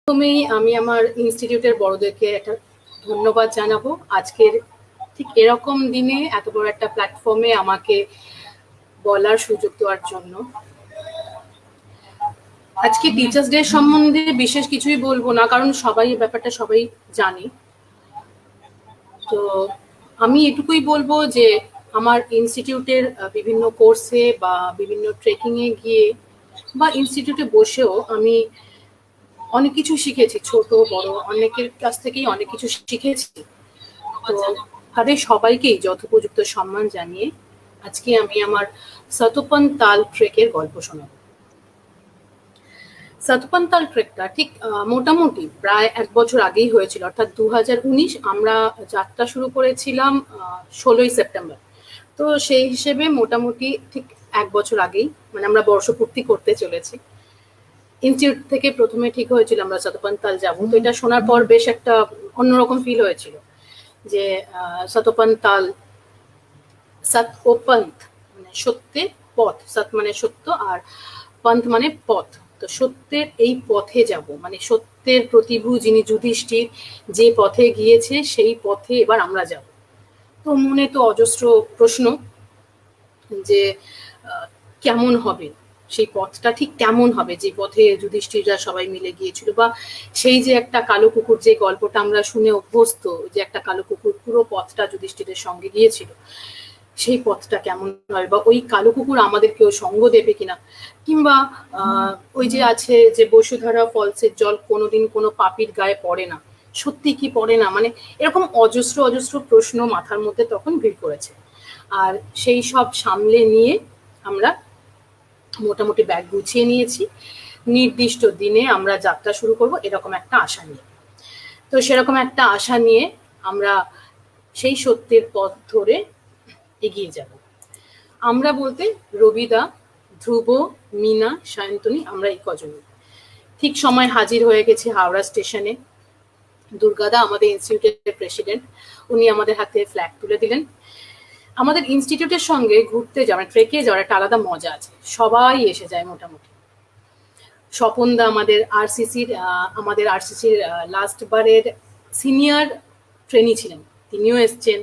প্রথমেই আমি আমার ইনস্টিটিউটের বড়দেরকে একটা ধন্যবাদ জানাবো আজকের ঠিক এরকম দিনে এত বড় একটা প্ল্যাটফর্মে আমাকে বলার সুযোগ দেওয়ার জন্য। আজকে টিচার্স ডে সম্বন্ধে বিশেষ কিছুই বলবো না, কারণ সবাই এই ব্যাপারটা সবাই জানে। তো আমি এটুকুই বলবো যে আমার ইনস্টিটিউটের বিভিন্ন কোর্সে বা বিভিন্ন ট্রেকিংয়ে গিয়ে বা ইনস্টিটিউটে বসেও আমি অনেক কিছু শিখেছি, ছোট বড় অনেকের কাছ থেকেই অনেক কিছু শিখেছি। তো তাদের সবাইকেই যথোপযুক্ত সম্মান জানিয়ে আজকে আমি আমার সতপন তাল ট্রেকের গল্প শোনাব। সতপন তাল ট্রেকটা ঠিক মোটামুটি প্রায় 1 বছর আগেই হয়েছিল, অর্থাৎ 2019। আমরা যাত্রা শুরু করেছিলাম 16ই সেপ্টেম্বর। তো সেই হিসেবে মোটামুটি ঠিক 1 বছর আগেই, মানে আমরা বর্ষপূর্তি করতে চলেছি। ইনস্টিটিউট থেকে প্রথমে ঠিক হয়েছিল আমরা সতপন তাল যাবো। তো এটা শোনার পর বেশ একটা অন্যরকম ফিল হয়েছিল যে সতপন তাল, সত ও পন্থ মানে সত্যের পথ, সত মানে সত্য আর পন্থ মানে পথ। তো সত্যের এই পথে যাব, মানে সত্যের প্রতিভু যিনি যুধিষ্ঠির যে পথে গিয়েছে সেই পথে এবার আমরা যাব। তো মনে তো অজস্র প্রশ্ন যে কেমন হবে সেই পথটা, ঠিক কেমন হবে যে পথে যুধিষ্ঠিররা সবাই মিলে গিয়েছিল, বা সেই যে একটা কালো কুকুর, যে গল্পটা আমরা শুনে অভ্যস্ত, যে একটা কালো কুকুর পুরো পথটা যুধিষ্ঠিরের সঙ্গে গিয়েছিল, সেই পথটা কেমন হবে, বা ওই কালো কুকুর আমাদের কেউ সঙ্গ দেবে কিনা, কিংবা ওই যে আছে যে বসুধারা ফলসের জল কোনোদিন কোনো পাপীর গায়ে পড়ে না, সত্যি কি পড়ে না, মানে এরকম অজস্র অজস্র প্রশ্ন মাথার মধ্যে তখন ভিড় করেছে। আর সেই সব সামলে নিয়ে আমরা মোটামুটি ব্যাগ গুছিয়ে নিয়েছি, নির্দিষ্ট দিনে আমরা যাত্রা শুরু করব এরকম একটা আশা নিয়ে। তো সেরকম একটা আশা নিয়ে আমরা সেই সত্যের পথ ধরে এগিয়ে যাব। আমরা বলতে রবিদা, ধ্রুব, মিনা, সায়ন্তনী, আমরা এই কজনই ঠিক সময় হাজির হয়ে গেছি হাওড়া স্টেশনে। দুর্গাদা আমাদের ইনস্টিটিউটের প্রেসিডেন্ট, উনি আমাদের হাতে ফ্ল্যাগ তুলে দিলেন। আমাদের ইনস্টিটিউটের সঙ্গে ঘুরতে যাওয়া, ট্রেকে যাওয়ার একটা আলাদা মজা আছে, সবাই এসে যায় মোটামুটি। স্বপনদা আমাদের আরসিসির লাস্ট বারের সিনিয়র ট্রেনি ছিলেন, তিনিও এসছেন।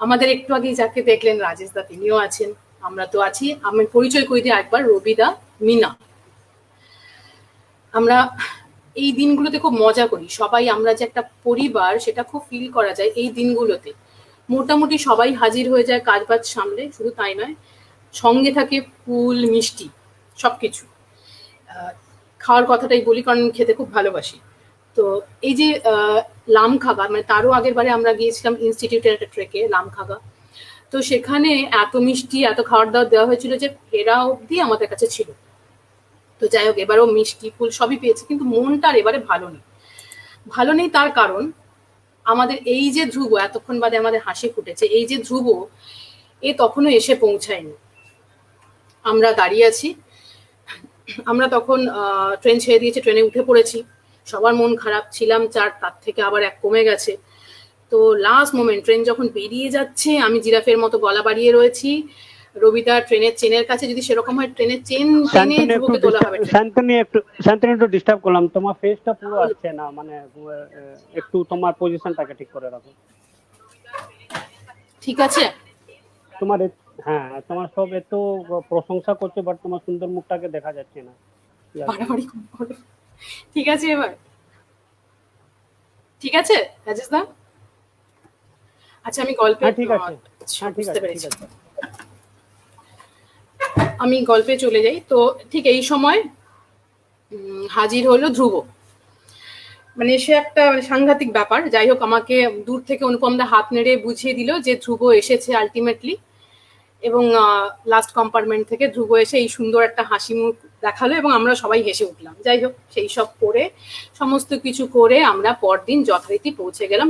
আমাদের একটু আগে যাকে দেখলেন রাজেশ দা, তিনিও আছেন। আমরা তো আছি। আমি পরিচয় করে দিই একবার, রবিদা, মিনা। আমরা এই দিনগুলোতে খুব মজা করি সবাই, আমরা যে একটা পরিবার সেটা খুব ফিল করা যায় এই দিনগুলোতে। মোটামুটি সবাই হাজির হয়ে যায় কাজ বাজ সামলে, শুধু তাই নয়, সঙ্গে থাকে ফুল মিষ্টি সবকিছু। খাওয়ার কথাটাই বলি কারণ খেতে খুব ভালোবাসি। তো এই যে লামখাগা, মানে তারও আগের বারে আমরা গিয়েছিলাম ইনস্টিটিউটের একটা ট্রেকে লামখাগা। তো সেখানে এত মিষ্টি এত খাবার দাবার দেওয়া হয়েছিল যে ফেরা অবধি আমাদের কাছে ছিল। তো যাই হোক, এবারেও মিষ্টি ফুল সবই পেয়েছি, কিন্তু মনটা আর এবারে ভালো নেই। ভালো নেই তার কারণ আমাদের এই যে ধ্রুব, এতক্ষণ বাদে আমাদের হাসি ফুটেছে, এই যে ধ্রুব, এ তখনও এসে পৌঁছায়নি। আমরা দাঁড়িয়ে আছি, আমরা তখন ট্রেন ছেড়ে দিয়েছি, ট্রেনে উঠে পড়েছি, সবার মন খারাপ, ছিলাম 4, তার থেকে আবার 1 কমে গেছে। তো লাস্ট মোমেন্ট ট্রেন যখন বেরিয়ে যাচ্ছে, আমি জিরাফের মতো গলা বাড়িয়ে রয়েছি। রবিদা ট্রেনের চেনের কাছে, যদি সেরকম হয় ট্রেনের চেন টেনে ধ্রুবকে তোলা হবে। শান্তনু একটু ডিস্টার্ব করলাম, তোমার ফেসটা পুরো আসছে না, মানে একটু তোমার পজিশনটাকে ঠিক করে রাখো। ঠিক আছে, তোমার হ্যাঁ, তোমার সব এত প্রশংসা করছে বাট তোমার সুন্দর মুখটাকে দেখা যাচ্ছে না। বাড়াবাড়ি করো। ঠিক আছে, এবার ঠিক আছে রাজেশ দা? আচ্ছা, আমি গল্পে ঠিক আছে, বুঝতে পেরেছি, আমি গল্পে চলে যাই। তো ঠিক এই সময় হাজির হলো ধ্রুব। মানে সে একটা সাংঘাতিক ব্যাপার। যাই হোক, আমাকে দূর থেকে অনুপমদা হাত নেড়ে বুঝিয়ে দিল যে ধ্রুব এসেছে আলটিমেটলি। এবং লাস্ট কম্পার্টমেন্ট থেকে ধ্রুব এসে এই সুন্দর একটা হাসি মুখ দেখালো এবং আমরা সবাই হেসে উঠলাম। যাই হোক, সেই সব করে সমস্ত কিছু করে আমরা পরদিন যথারীতি পৌঁছে গেলাম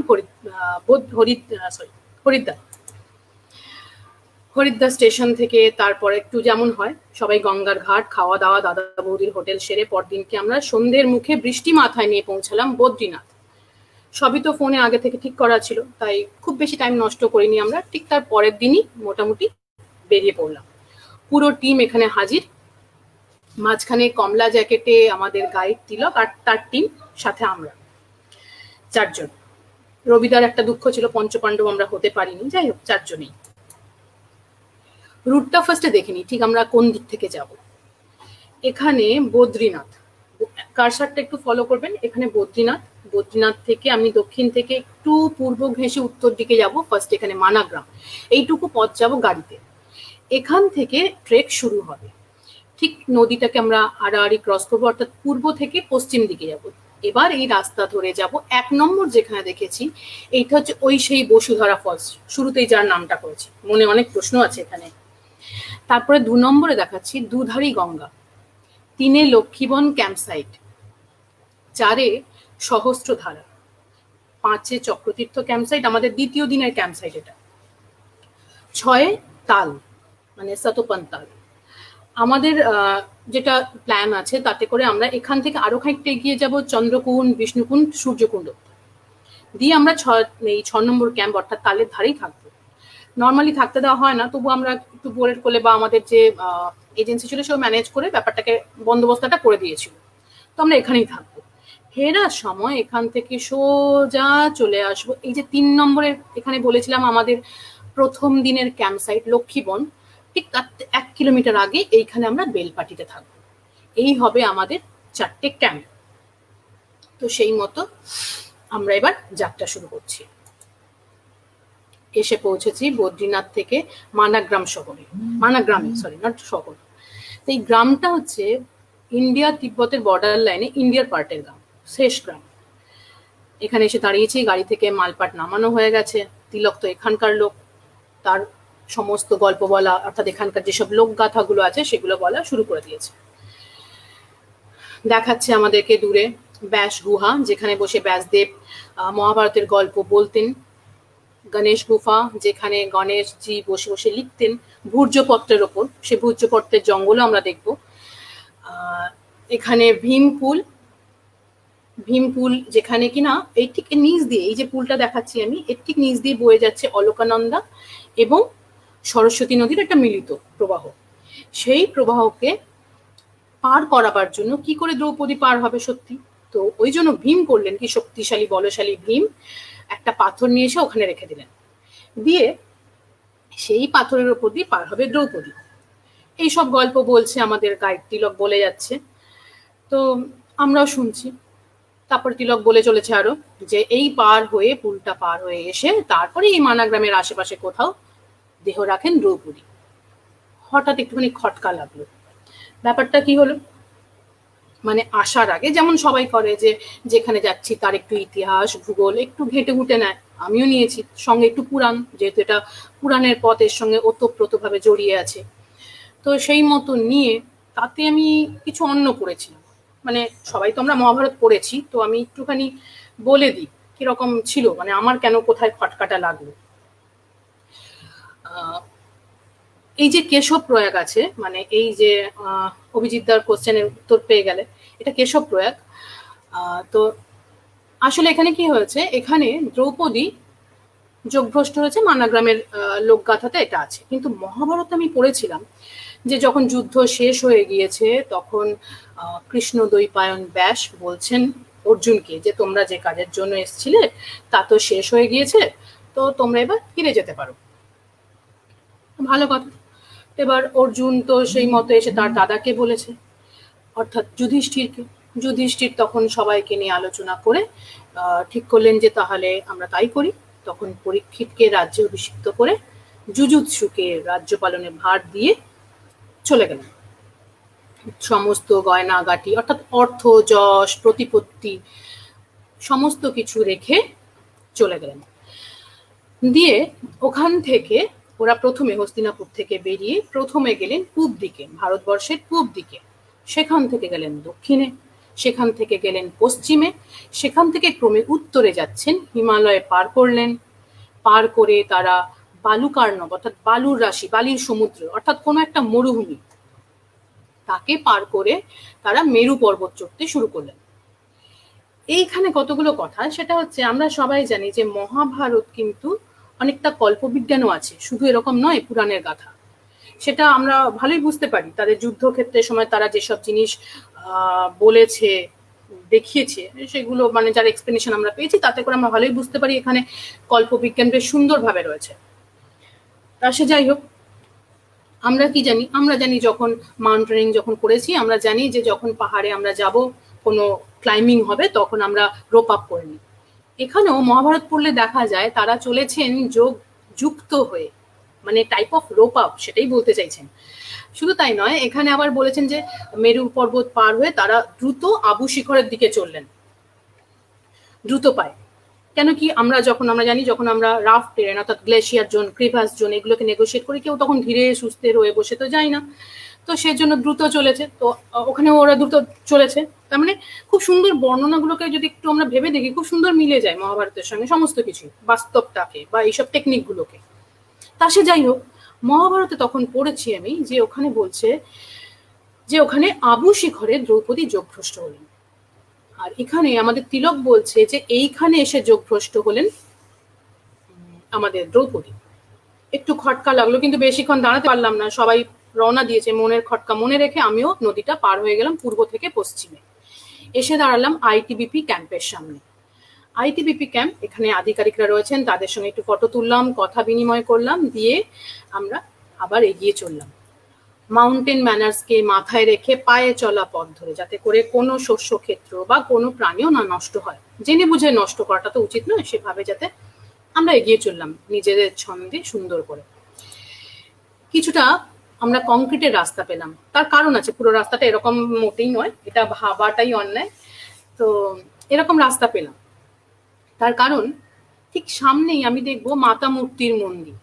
হরিদ্বার স্টেশন থেকে। তারপর একটু যেমন হয় সবাই গঙ্গার ঘাট, খাওয়া দাওয়া, দাদা বৌদির হোটেল সেরে পরদিনকে আমরা সন্ধ্যের মুখে বৃষ্টি মাথায় নিয়ে পৌঁছালাম বদ্রীনাথ। সবই তো ফোনে আগে থেকে ঠিক করা ছিল, তাই খুব বেশি টাইম নষ্ট করিনি আমরা। ঠিক তার পরের দিনই মোটামুটি বেরিয়ে পড়লাম, পুরো টিম এখানে হাজির। মাঝখানে কমলা জ্যাকেটে আমাদের গাইড তিলক আর তার টিম, সাথে আমরা 4 জন। রবিদার একটা দুঃখ ছিল, পঞ্চপাণ্ডব আমরা হতে পারিনি, যাই হোক 4 জনই। রুটটা ফার্স্টে দেখিনি ঠিক আমরা কোন দিক থেকে যাব। এখানে বদ্রীনাথ, কারসারটা একটু ফলো করবেন, এখানে বদ্রীনাথ। বদ্রীনাথ থেকে আমি দক্ষিণ থেকে একটু পূর্ব ঘেঁষে উত্তর দিকে যাব। ফার্স্ট এখানে মানাগ্রাম, এইটুকু পথ যাব গাড়িতে। এখান থেকে ট্রেক শুরু হবে, ঠিক নদীটাকে আমরা আড়াআড়ি ক্রস করবো, অর্থাৎ পূর্ব থেকে পশ্চিম দিকে যাব। এবার এই রাস্তা ধরে যাব 1 নম্বর যেখানে দেখেছি, এইটা হচ্ছে ওই সেই বসুধারা ফলস, শুরুতেই যার নামটা করেছি, মনে অনেক প্রশ্ন আছে এখানে। তারপরে 2 নম্বরে দেখাচ্ছি দুধারী গঙ্গা, 3 লক্ষ্মীবন ক্যাম্পসাইট, 4 সহস্রধারা, 5 চক্রতীর্থ ক্যাম্পসাইট, আমাদের দ্বিতীয় দিনের ক্যাম্পসাইট এটা, 6 তাল মানে সতপন তাল। আমাদের যেটা প্ল্যান আছে তাতে করে আমরা এখান থেকে আরো খানিকটা এগিয়ে যাব চন্দ্রকুণ্ড, বিষ্ণুকুণ্ড, সূর্যকুণ্ড দিয়ে আমরা 6 নম্বর ক্যাম্প অর্থাৎ তালের ধারেই থাকবো। নর্মালি থাকতে দেওয়া হয় না, তবু আমরা একটু বোরের কোলে বা আমাদের যে এজেন্সি ছিল সেও ম্যানেজ করে ব্যাপারটাকে বন্দোবস্তটা করে দিয়েছিল, তো আমরা এখানেই থাকবো। ফেরার সময় এখান থেকে সোজা চলে আসবো এই যে 3 নম্বরের, এখানে বলেছিলাম আমাদের প্রথম দিনের ক্যাম্প সাইট লক্ষ্মীবন, ঠিক তার 1 কিলোমিটার আগে এইখানে আমরা বেলপাটিতে থাকবো। এই হবে আমাদের 4টে ক্যাম্প। তো সেই মতো আমরা এবার যাত্রা শুরু করছি। এসে পৌঁছেছি বদ্রীনাথ থেকে মানাগ্রাম শহরে, মানাগ্রামে, সরি নট শহর। তো এই গ্রামটা হচ্ছে ইন্ডিয়া তিব্বতের বর্ডার লাইনে ইন্ডিয়ার পার্টের গ্রাম, শেষ গ্রাম। এখানে এসে দাঁড়িয়েছি, গাড়ি থেকে মালপাট নামানো হয়ে গেছে। তিলক তো এখানকার লোক, তার সমস্ত গল্প বলা অর্থাৎ এখানকার যেসব লোকগাথাগুলো আছে সেগুলো বলা শুরু করে দিয়েছে। দেখাচ্ছে আমাদেরকে দূরে ব্যাস গুহা, যেখানে বসে ব্যাসদেব মহাভারতের গল্প বলতেন। গণেশ গুফা, যেখানে গণেশজি বসে বসে লিখতেন ভূর্জপত্রের ওপর, সে ভূর্জপত্রের জঙ্গলও আমরা দেখব। এখানে ভীমপুল, ভীমপুল যেখানে কিনা এই ঠিক নিচ দিয়ে, এই যে পুলটা দেখাচ্ছি আমি, এর ঠিক নিচ দিয়ে বয়ে যাচ্ছে অলকানন্দা এবং সরস্বতী নদীর একটা মিলিত প্রবাহ। সেই প্রবাহকে পার করাবার জন্য কি করে দ্রৌপদী পার হবে সত্যি, তো ওই জন্য ভীম করলেন কি, শক্তিশালী বলশালী ভীম একটা পাথর নিয়ে এসে ওখানে রেখে দিলেন, দিয়ে সেই পাথরের উপর দিয়ে পার হবে দ্রৌপদী। এইসব গল্প বলছে আমাদের গাইড তিলক, বলে যাচ্ছে, তো আমরাও শুনছি। তারপর তিলক বলে চলেছে আরো যে এই পার হয়ে, পুলটা পার হয়ে এসে তারপরে এই মানাগ্রামের আশেপাশে কোথাও দেহ রাখেন দ্রৌপদী। হঠাৎ একটুখানি খটকা লাগলো, ব্যাপারটা কি হলো, মানে আসার আগে যেমন সবাই করে যে যেখানে যাচ্ছি তার একটু ইতিহাস ভূগোল একটু ঘেঁটে ঘুটে নেয়, আমিও নিয়েছি সঙ্গে একটু পুরাণ, যেহেতু এটা পুরাণের পথের সঙ্গে ওতপ্রোতভাবে জড়িয়ে আছে। তো সেই মতো নিয়ে তাতে আমি কিছু অন্য করেছিলাম, মানে সবাই তো আমরা মহাভারত পড়েছি, তো আমি একটুখানি বলে দিই কিরকম ছিল, মানে আমার কেন কোথায় খটকাটা লাগলো। এই যে কেশব প্রয়াগ আছে, মানে এই যে অভিজিৎদার কোশ্চেনের উত্তর পেয়ে গেলে, এটা কেশব প্রয়াগ। তো আসলে এখানে কি হয়েছে, এখানে দ্রৌপদী যোগভ্রষ্ট হয়েছে, মানাগ্রামের লোকগাথাতে এটা আছে। কিন্তু মহাভারত আমি পড়েছিলাম যে যখন যুদ্ধ শেষ হয়ে গিয়েছে তখন কৃষ্ণ দ্বৈপায়ন ব্যাস বলছেন অর্জুনকে যে তোমরা যে কাজের জন্য এসেছিলে তা তো শেষ হয়ে গিয়েছে, তো তোমরা এবার ফিরে যেতে পারো। ভালো কথা। এবার অর্জুন তো সেই মতো এসে তার দাদাকে বলেছে, অর্থাৎ যুধিষ্ঠিরকে। যুধিষ্ঠির তখন সবাইকে নিয়ে আলোচনা করে ঠিক করলেন যে তাহলে আমরা তাই করি। তখন পরীক্ষিতকে রাজ্যে অভিষিক্ত করে যুযুৎসুকে রাজ্য পালনের ভার দিয়ে চলে গেলেন। সমস্ত গয়নাগাটি অর্থাৎ অর্থ, যশ, প্রতিপত্তি সমস্ত কিছু রেখে চলে গেলেন। দিয়ে ওখান থেকে ওরা প্রথমে হস্তিনাপুর থেকে বেরিয়ে প্রথমে গেলেন পূব দিকে, ভারতবর্ষের পূব দিকে, সেখান থেকে গেলেন দক্ষিণে, সেখান থেকে গেলেন পশ্চিমে, সেখান থেকে ক্রমে উত্তরে যাচ্ছেন, হিমালয়ে পার করলেন। পার করে তারা বালুকার্ণব অর্থাৎ বালুর রাশি, বালির সমুদ্র অর্থাৎ কোনো একটা মরুভূমি, তাকে পার করে তারা মেরু পর্বত চড়তে শুরু করলেন। এইখানে কতগুলো কথা, সেটা হচ্ছে আমরা সবাই জানি যে মহাভারত কিন্তু অনেকটা কল্পবিজ্ঞানও আছে, শুধু এরকম নয় পুরাণের গাথা। সেটা আমরা ভালোই বুঝতে পারি। তাদের যুদ্ধক্ষেত্রের সময় তারা যেসব জিনিস বলেছে, দেখিয়েছে, সেগুলো মানে যার এক্সপ্লেনেশন আমরা পেয়েছি, তাতে করে আমরা ভালোই বুঝতে পারি এখানে কল্পবিজ্ঞান বেশ সুন্দরভাবে রয়েছে। তা সে যাই হোক, আমরা কি জানি, আমরা জানি যখন মাউন্টেনিং যখন করেছি, আমরা জানি যে যখন পাহাড়ে আমরা যাব, কোনো ক্লাইম্বিং হবে, তখন আমরা রোপ আপ করে নিই। এখানেও মহাভারত পড়লে দেখা যায় তারা চলেছেন যুক্ত হয়ে, মানে টাইপ অফ রোপ আপ, সেটাই বলতে চাইছেন। শুধু তাই নয়, এখানে আবার বলেছেন যে মেরু পর্বত পার হয়ে তারা দ্রুত আবু শিখরের দিকে চললেন, দ্রুত পায়। কেন কি, আমরা জানি যখন আমরা রাফ টেরেন অর্থাৎ গ্লেশিয়ার জোন, ক্রিভাস জোন, এগুলোকে নেগোশিয়েট করি, কেউ তখন ধীরে সুস্থে রয়ে বসে তো যায় না, তো সেজন্য দ্রুত চলেছে। তো ওখানে ওরা দ্রুত চলেছে, তার মানে খুব সুন্দর বর্ণনাগুলোকে যদি একটু আমরা ভেবে দেখি, খুব সুন্দর মিলে যায় মহাভারতের সঙ্গে সমস্ত কিছু, বাস্তবটাকে বা এইসব টেকনিকগুলোকে। তা সে যাই হোক, মহাভারতে তখন পড়েছি আমি যে ওখানে বলছে যে ওখানে আবু শিখরে দ্রৌপদী যোগভ্রষ্ট হলেন। আর এখানে আমাদের তিলক বলছে যে এইখানে এসে যোগভ্রষ্ট হলেন আমাদের দ্রৌপদী। একটু খটকা লাগলো, কিন্তু বেশিক্ষণ দাঁড়াতে পারলাম না, সবাই রওনা দিয়েছে। মনের খটকা মনে রেখে আমিও নদীটা পার হয়ে গেলাম পূর্ব থেকে পশ্চিমে, এসে দাঁড়ালাম আইটিবিপি ক্যাম্পের সামনে। আইটিবিপি ক্যাম্প, এখানে আধিকারিকরা রয়েছেন, তাদের সঙ্গে একটু ফটো তুললাম, কথা বিনিময় করলাম, দিয়ে আমরা আবার এগিয়ে চললাম মাউন্টেন ম্যানার্সকে মাথায় রেখে পায়ে চলা পথ ধরে, যাতে করে কোনো শস্য ক্ষেত্র বা কোনো প্রাণীও না নষ্ট হয়। জেনে বুঝে নষ্ট করাটা তো উচিত নয়, সেভাবে যাতে আমরা এগিয়ে চললাম নিজেদের ছন্দে সুন্দর করে। কিছুটা আমরা কংক্রিটের রাস্তা পেলাম, তার কারণ আছে, পুরো রাস্তাটা এরকম মোটেই নয়, এটা ভাবাটাই অন্যায়। তো এরকম রাস্তা পেলাম, তার কারণ ঠিক সামনেই আমি দেখবো মাতা মূর্তির মন্দির।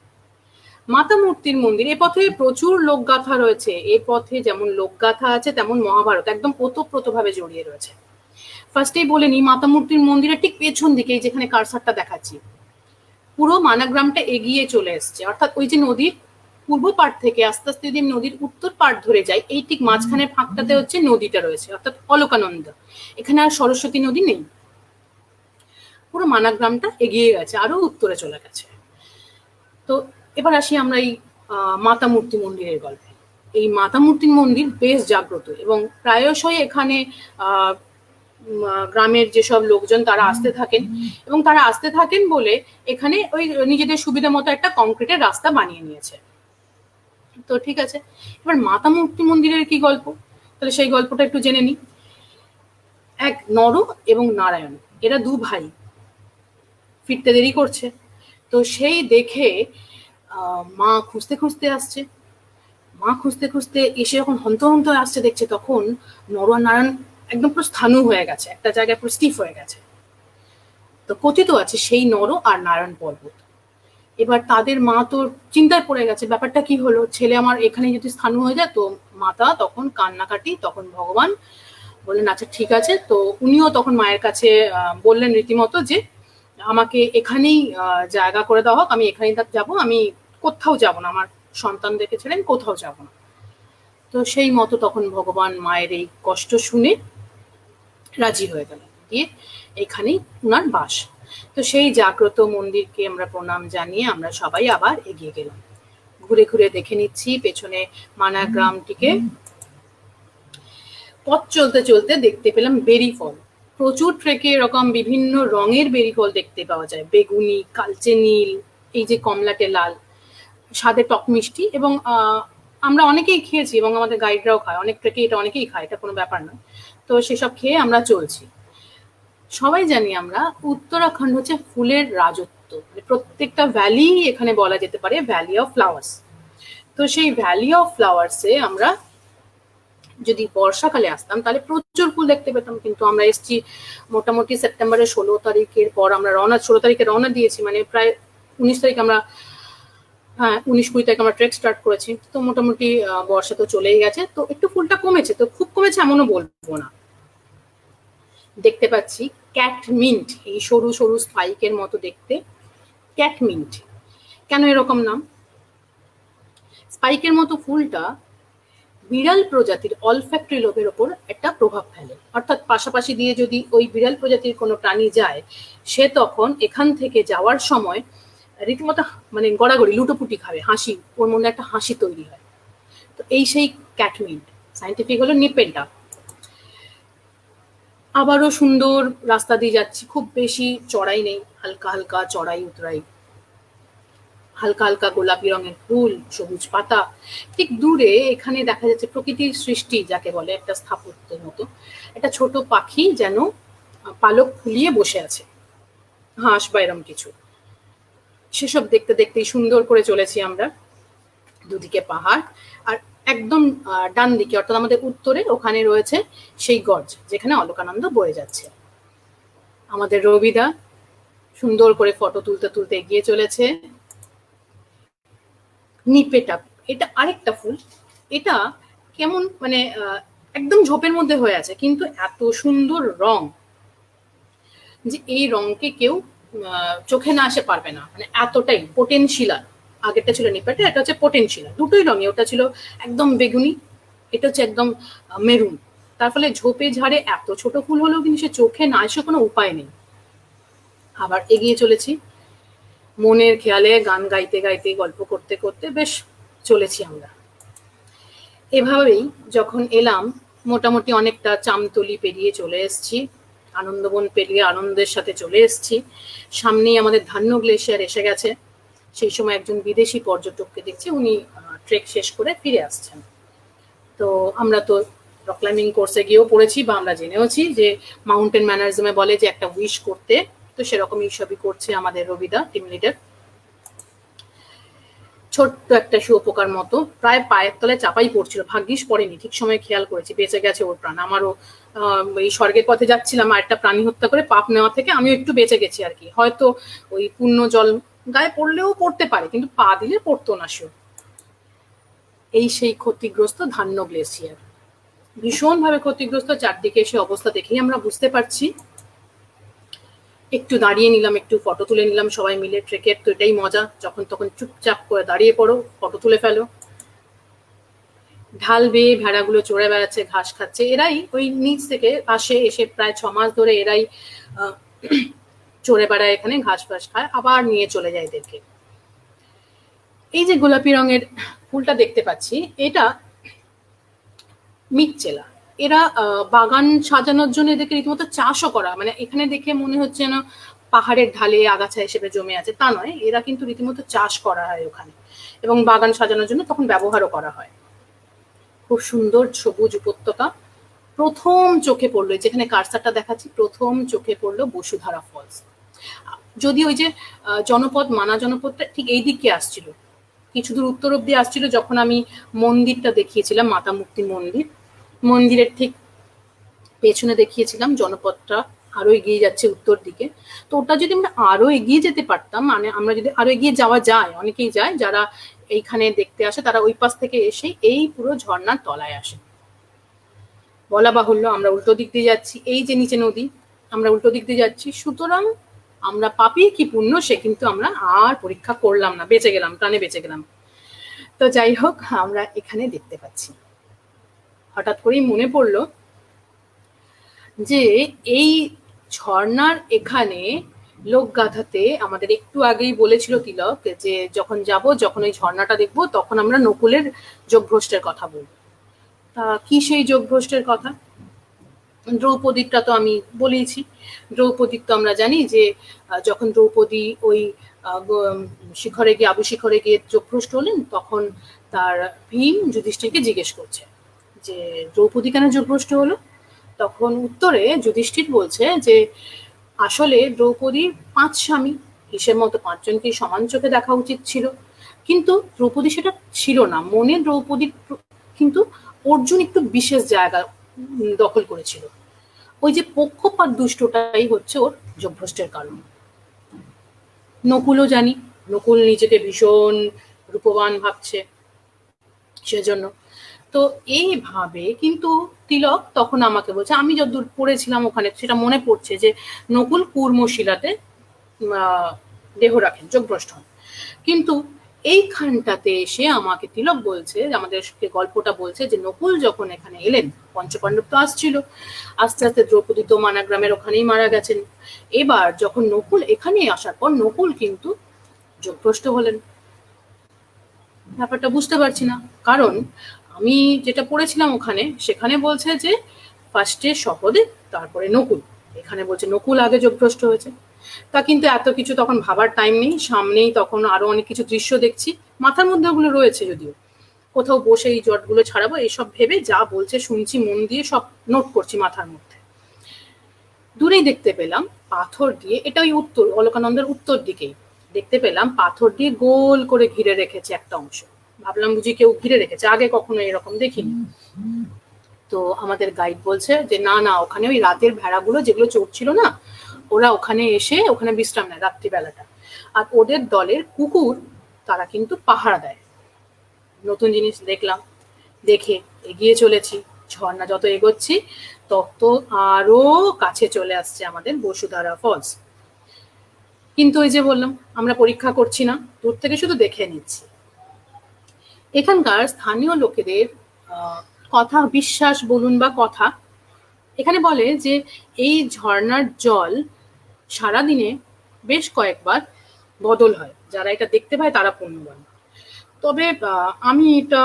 মাতা মূর্তির মন্দির, এ পথে প্রচুর লোকগাথা রয়েছে। এ পথে যেমন লোকগাথা আছে, তেমন মহাভারত একদম ওতপ্রোতভাবে জড়িয়ে রয়েছে। ফার্স্টেই বলে নি, মাতা মূর্তির মন্দিরের ঠিক পেছন দিকে, যেখানে কারসারটা দেখাচ্ছি, পুরো মানাগ্রামটা এগিয়ে চলে এসছে। অর্থাৎ ওই যে নদীর পূর্ব পাড় থেকে আস্তে আস্তে যদি নদীর উত্তর পাড় ধরে যায়, এই ঠিক মাঝখানে ফাঁকটাতে হচ্ছে নদীটা রয়েছে, অর্থাৎ অলকানন্দা। এখানে আর সরস্বতী নদী নেই, পুরো মানাগ্রামটা এগিয়ে গেছে, আরো উত্তরে চলে গেছে। তো এবার আসি আমরা এই মাতা মূর্তি মন্দিরের গল্পে। এই মাতা মূর্তির মন্দির বেশ জাগ্রত, এবং প্রায়শই এখানে গ্রামের যেসব লোকজন তারা আসতে থাকেন, এবং তারা আসতে থাকেন বলে এখানে ওই নিজেদের সুবিধা মতো একটা কংক্রিটের রাস্তা বানিয়ে নিয়েছে। তো ঠিক আছে, এবার মাতা মূর্তি মন্দিরের কি গল্প, তাহলে সেই গল্পটা একটু জেনে নিই। এক নর এবং নারায়ণ, এরা দু ভাই, ফিরতে দেরি করছে। তো সেই দেখে মা খুঁজতে খুঁজতে আসছে, মা খুঁজতে খুঁজতে এসে যখন হন্তহন্ত আসছে, দেখছে তখন নর আর নারায়ণ একদম পুরো স্থাণু হয়ে গেছে, একটা জায়গায় পুরো স্টিফ হয়ে গেছে। তো কথিত আছে সেই নর আর নারায়ণ পর্বত। এবার তাদের মা তো চিন্তায় পড়ে গেছে, ব্যাপারটা কি হলো, ছেলে আমার এখানে যদি স্থাণু হয়ে যায়। তো মাতা তখন কান্নাকাটি, তখন ভগবান বললেন আচ্ছা ঠিক আছে। তো উনিও তখন মায়ের কাছে বললেন রীতিমতো যে আমাকে এখানেই জায়গা করে দেওয়া হোক, আমি এখানেই যাবো, আমি কোথাও যাব না, আমার সন্তানদেরকে ছেড়ে আমি কোথাও যাব না। তো সেই মতো তখন ভগবান মায়ের এই কষ্ট শুনে রাজি হয়ে গেলেন, দিয়ে এখানেই উনার বাস। তো সেই জাগ্রত মন্দিরকে আমরা প্রণাম জানিয়ে আমরা সবাই আবার এগিয়ে গেলাম। ঘুরে ঘুরে দেখে নিচ্ছি পেছনে মানাগ্রামটিকে। পথ চলতে চলতে দেখতে পেলাম বেরি ফল, প্রচুর ট্রেকে এরকম বিভিন্ন রঙের বেরি ফল দেখতে পাওয়া যায়, বেগুনি, কালচে নীল, এই যে কমলাটে লাল, স্বাদে টক মিষ্টি। এবং আমরা অনেকেই খেয়েছি, এবং আমাদের গাইডরাও খায়, অনেক ট্রেকে এটা অনেকেই খায়, এটা কোনো ব্যাপার নয়। তো সেসব খেয়ে আমরা চলছি। সবাই জানি আমরা উত্তরাখণ্ড হচ্ছে ফুলের রাজত্ব, মানে প্রত্যেকটা ভ্যালি এখানে বলা যেতে পারে ভ্যালি অফ ফ্লাওয়ার্স। তো সেই ভ্যালি অফ ফ্লাওয়ার্সে আমরা যদি বর্ষাকালে আসতাম তাহলে প্রচুর ফুল দেখতে পেতাম, কিন্তু আমরা এসছি মোটামুটি সেপ্টেম্বরের 16 তারিখের পর। আমরা 16 তারিখে রওনা দিয়েছি, মানে প্রায় 19 তারিখ আমরা, হ্যাঁ 19-20 তারিখ আমরা ট্রেক স্টার্ট করেছি। তো মোটামুটি বর্ষা তো চলেই গেছে, তো একটু ফুলটা কমেছে, তো খুব কমেছে এমনও বলবো না। দেখতে পাচ্ছি ক্যাটমিন্ট, এই সরু সরু স্পাইকের মতো দেখতে ক্যাটমিন্ট। কেন এরকম নাম? স্পাইকের মতো ফুলটা বিড়াল প্রজাতির অলফ্যাক্টরি লোভের ওপর একটা প্রভাব ফেলে, অর্থাৎ পাশাপাশি দিয়ে যদি ওই বিড়াল প্রজাতির কোনো প্রাণী যায়, সে তখন এখান থেকে যাওয়ার সময় রীতিমতো মানে গড়াগড়ি লুটোপুটি খাবে, হাসি, ওর মধ্যে একটা হাসি তৈরি হয়। এই সেই ক্যাটমিন্ট, সায়েন্টিফিক হলো নিপেন্টা। আবারও সুন্দর রাস্তা দিয়ে যাচ্ছি, খুব বেশি চড়াই নেই, হালকা হালকা চড়াই উতরাই, হালকা হালকা গোলাপি রঙের ফুল, সবুজ পাতা। ঠিক দূরে এখানে দেখা যাচ্ছে প্রকৃতির সৃষ্টি যাকে বলে, একটা স্থাপত্যের মতো একটা ছোট পাখি যেন পালক ফুলিয়ে বসে আছে, হাঁস বা এরম কিছু। সেসব দেখতে দেখতেই সুন্দর করে চলেছি আমরা। দুদিকে পাহাড়, আর একদম ডান দিকে অর্থাৎ আমাদের উত্তরে ওখানে রয়েছে সেই গর্জ যেখানে অলকানন্দ বয়ে যাচ্ছে। আমাদের রবিদা সুন্দর করে ফটো তুলতে তুলতে এগিয়ে চলেছে। নিপেটা, এটা আরেকটা ফুল। এটা কেমন মানে একদম ঝোপের মধ্যে হয়ে আছে, কিন্তু এত সুন্দর রং যে এই রংকে কেউ চোখে না আসে পারবে না, মানে এতটাই পোটেনশিয়াল। আগেরটা ছিল নিপেটা, এটা হচ্ছে পোটেনশিয়াল, দুটোই রঙে। ওটা ছিল একদম বেগুনি, এটা হচ্ছে একদম মেরুন। তার ফলে ঝোপে ঝাড়ে এত ছোট ফুল হলেও কিন্তু সে চোখে না আসে কোনো উপায় নেই। আবার এগিয়ে চলেছি, মনের খেয়ালে গান গাইতে গাইতে গল্প করতে করতে বেশ চলেছি আমরা। এভাবেই যখন এলাম মোটামুটি অনেকটা চামতলি পেরিয়ে চলে এসেছি, আনন্দবন পেরিয়ে আনন্দের সাথে চলে এসেছি। সামনেই আমাদের ধান্য গ্লেশিয়ার এসে গেছে। সেই সময় একজন বিদেশি পর্যটককে দেখছি, উনি ট্রেক শেষ করে ফিরে আসছেন। তো আমরা তো রক ক্লাইম্বিং কোর্সে গিয়েও পড়েছি বা আমরা জেনেওছি যে মাউন্টেন ম্যানারিজমে বলে যে একটা উইশ করতে, তো সেরকমই সবই করছে আমাদের রবিদা, টিম লিডার। ছোট্ট একটা শুয়োপোকার মতো প্রায় পায়ের তলায় চাপাই পড়ছিল, ভাগ্যিস পড়েনি, ঠিক সময় খেয়াল করেছি, বেঁচে গেছে ওর প্রাণ। আমারও এই স্বর্গের পথে যাচ্ছিলাম, আর একটা প্রাণী হত্যা করে পাপ নেওয়া থেকে আমিও একটু বেঁচে গেছি আর কি। হয়তো ওই পূর্ণ জল গায়ে পড়লেও পড়তে পারে, কিন্তু পা দিলে পড়তো না সে। এই সেই ক্ষতিগ্রস্ত ধান্য গ্লেসিয়ার, ভীষণভাবে ক্ষতিগ্রস্ত। চারদিকে এসে অবস্থা দেখেই আমরা বুঝতে পারছি। একটু দাঁড়িয়ে নিলাম, একটু ফটো তুলে নিলাম সবাই মিলে। ট্রেকের তো এটাই মজা, যখন তখন চুপচাপ করে দাঁড়িয়ে পড়ো, ফটো তুলে ফেলো। ঢাল বেয়ে ভেড়াগুলো চড়ে বেড়াচ্ছে, ঘাস খাচ্ছে। এরাই ওই নিচ থেকে আসে, এসে প্রায় 6 মাস ধরে এরাই চড়ে বেড়ায় এখানে, ঘাস ফাস খায়, আবার নিয়ে চলে যায় এদেরকে। এই যে গোলাপি রঙের ফুলটা দেখতে পাচ্ছি, এটা মিকচেলা। এরা বাগান সাজানোর জন্য এদেরকে রীতিমতো চাষও করা, মানে এখানে দেখে মনে হচ্ছে যেন পাহাড়ের ঢালে আগাছা হিসেবে জমে আছে, তা নয়। এরা কিন্তু রীতিমতো চাষ করা হয় ওখানে, এবং বাগান সাজানোর জন্য তখন ব্যবহারও করা হয়। খুব সুন্দর সবুজ উপত্যকা। প্রথম চোখে পড়লো, যেখানে কারসারটা দেখাচ্ছি, প্রথম চোখে পড়লো বসুধারা ফলস। যদি ওই যে জনপদ, মানা জনপদটা ঠিক এই দিকে আসছিল, কিছু দূর উত্তর অব্দি আসছিল, যখন আমি মন্দিরটা দেখিয়েছিলাম, মাতা মুক্তি মন্দির, মন্দিরের ঠিক পেছনে দেখিয়েছিলাম জনপদটা আরো এগিয়ে যাচ্ছে উত্তর দিকে। তো ওটা যদি আমরা আরো এগিয়ে যেতে পারতাম, মানে আমরা যদি আরো এগিয়ে যাওয়া যায়, অনেকেই যায় যারা এইখানে দেখতে আসে, তারা ওই পাশ থেকে এসে এই পুরো ঝর্ণার তলায় আসে। বলা বাহুল্য আমরা উল্টো দিক দিয়ে যাচ্ছি, এই যে নিচে নদী, আমরা উল্টো দিক দিয়ে যাচ্ছি। সুতরাং আমরা পাপি কি পুণ্য সে কিন্তু আমরা আর পরীক্ষা করলাম না, বেঁচে গেলাম, প্রাণে বেঁচে গেলাম। তো যাই হোক, আমরা এখানে দেখতে পাচ্ছি। হঠাৎ করেই মনে পড়লো যে এই ঝর্ণার এখানে লোক গাথাতে আমাদের একটু আগেই বলেছিল তিলক যে যখন যাব, যখন ওই ঝর্ণাটা দেখবো, তখন আমরা নকুলের যোগভ্রষ্টের কথা বলবো। তা কি সেই যোগভ্রষ্টের কথা? দ্রৌপদীরটা তো আমি বলেইছি। দ্রৌপদীর তো আমরা জানি যে যখন দ্রৌপদী ওই শিখরে গিয়ে, আবু শিখরে গিয়ে যোগভ্রষ্ট হলেন, তখন তার ভীম যুধিষ্ঠিরকে জিজ্ঞেস করছে যে দ্রৌপদী কেন যোগভ্রষ্ট হলো। তখন উত্তরে যুধিষ্ঠির বলছে যে আসলে দ্রৌপদীর 5 স্বামী, হিসেব মতো 5 জনকেই সমান চোখে দেখা উচিত ছিল, কিন্তু দ্রৌপদী সেটা ছিল না। মনে দ্রৌপদীর কিন্তু অর্জুন একটু বিশেষ জায়গা দখল করেছিল। ওই যে পক্ষপাত দুষ্টটাই হচ্ছে ওর যোগভ্রষ্টের কারণ। নকুলও জানি, নকুল নিজেকে ভীষণ রূপবান ভাবছে, সেজন্য। তো এইভাবে কিন্তু তিলক তখন আমাকে বলছে, আমি যতদূর পড়েছিলাম ওখানে সেটা মনে পড়ছে যে নকুল কূর্মশিলাতে দেহ রাখেন, যোগভ্রষ্ট হন। কিন্তু এইখানটাতে এসে আমাকে তিলক বলছে, আমাদের গল্পটা বলছে যে নকুল যখন এখানে এলেন, পঞ্চপাণ্ডব তো আসছিল, আস্তে আস্তে দ্রৌপদী তো মানাগ্রামের ওখানেই মারা গেছেন। এবার যখন নকুল এখানে আসার পর নকুল কিন্তু যোগভ্রষ্ট হলেন। ব্যাপারটা বুঝতে পারছি না, কারণ আমি যেটা পড়েছিলাম ওখানে, সেখানে বলছে যে ফার্স্টে সহদেব, তারপরে নকুল। এখানে বলছে নকুল আগে যোগভ্রষ্ট হয়েছে। তা কিন্তু এত কিছু তখন ভাবার টাইম নেই, সামনেই তখন আরো অনেক কিছু দৃশ্য দেখছি, মাথার মধ্যে ওগুলো রয়েছে যদিও, কোথাও বসে এই জটগুলো ছাড়াবো এইসব ভেবে যা বলছে শুনছি, মন দিয়ে সব নোট করছি মাথার মধ্যে। দূরেই দেখতে পেলাম পাথর দিয়ে, এটা ওই উত্তর অলকানন্দের উত্তর দিকেই দেখতে পেলাম পাথর দিয়ে গোল করে ঘিরে রেখেছে একটা অংশ। ভাবলাম বুঝি কেউ ঘিরে রেখেছে, আগে কখনো এরকম দেখিনি। তো আমাদের গাইড বলছে যে না না, ওখানে ওই রাতের ভেড়াগুলো যেগুলো চড়ছিল না, ওরা ওখানে এসে ওখানে বিশ্রাম নেয় রাত্রিবেলাটা, আর ওদের দলের কুকুর তারা কিন্তু পাহারা দেয়। নতুন জিনিস দেখলাম, দেখে এগিয়ে চলেছি, ঝর্ণা যত এগোচ্ছি তত আরো কাছে চলে আসছে আমাদের বসুধারা ফলস। কিন্তু ওই যে বললাম, আমরা পরীক্ষা করছি না, দূর থেকে শুধু দেখে নিচ্ছি। এখানকার স্থানীয় লোকেদের কথা, বিশ্বাস বলুন বা কথা, এখানে বলে যে এই ঝর্ণার জল সারাদিনে বেশ কয়েকবার বদল হয়, যারা এটা দেখতে পায় তারা পুণ্যবান। তবে আমি এটা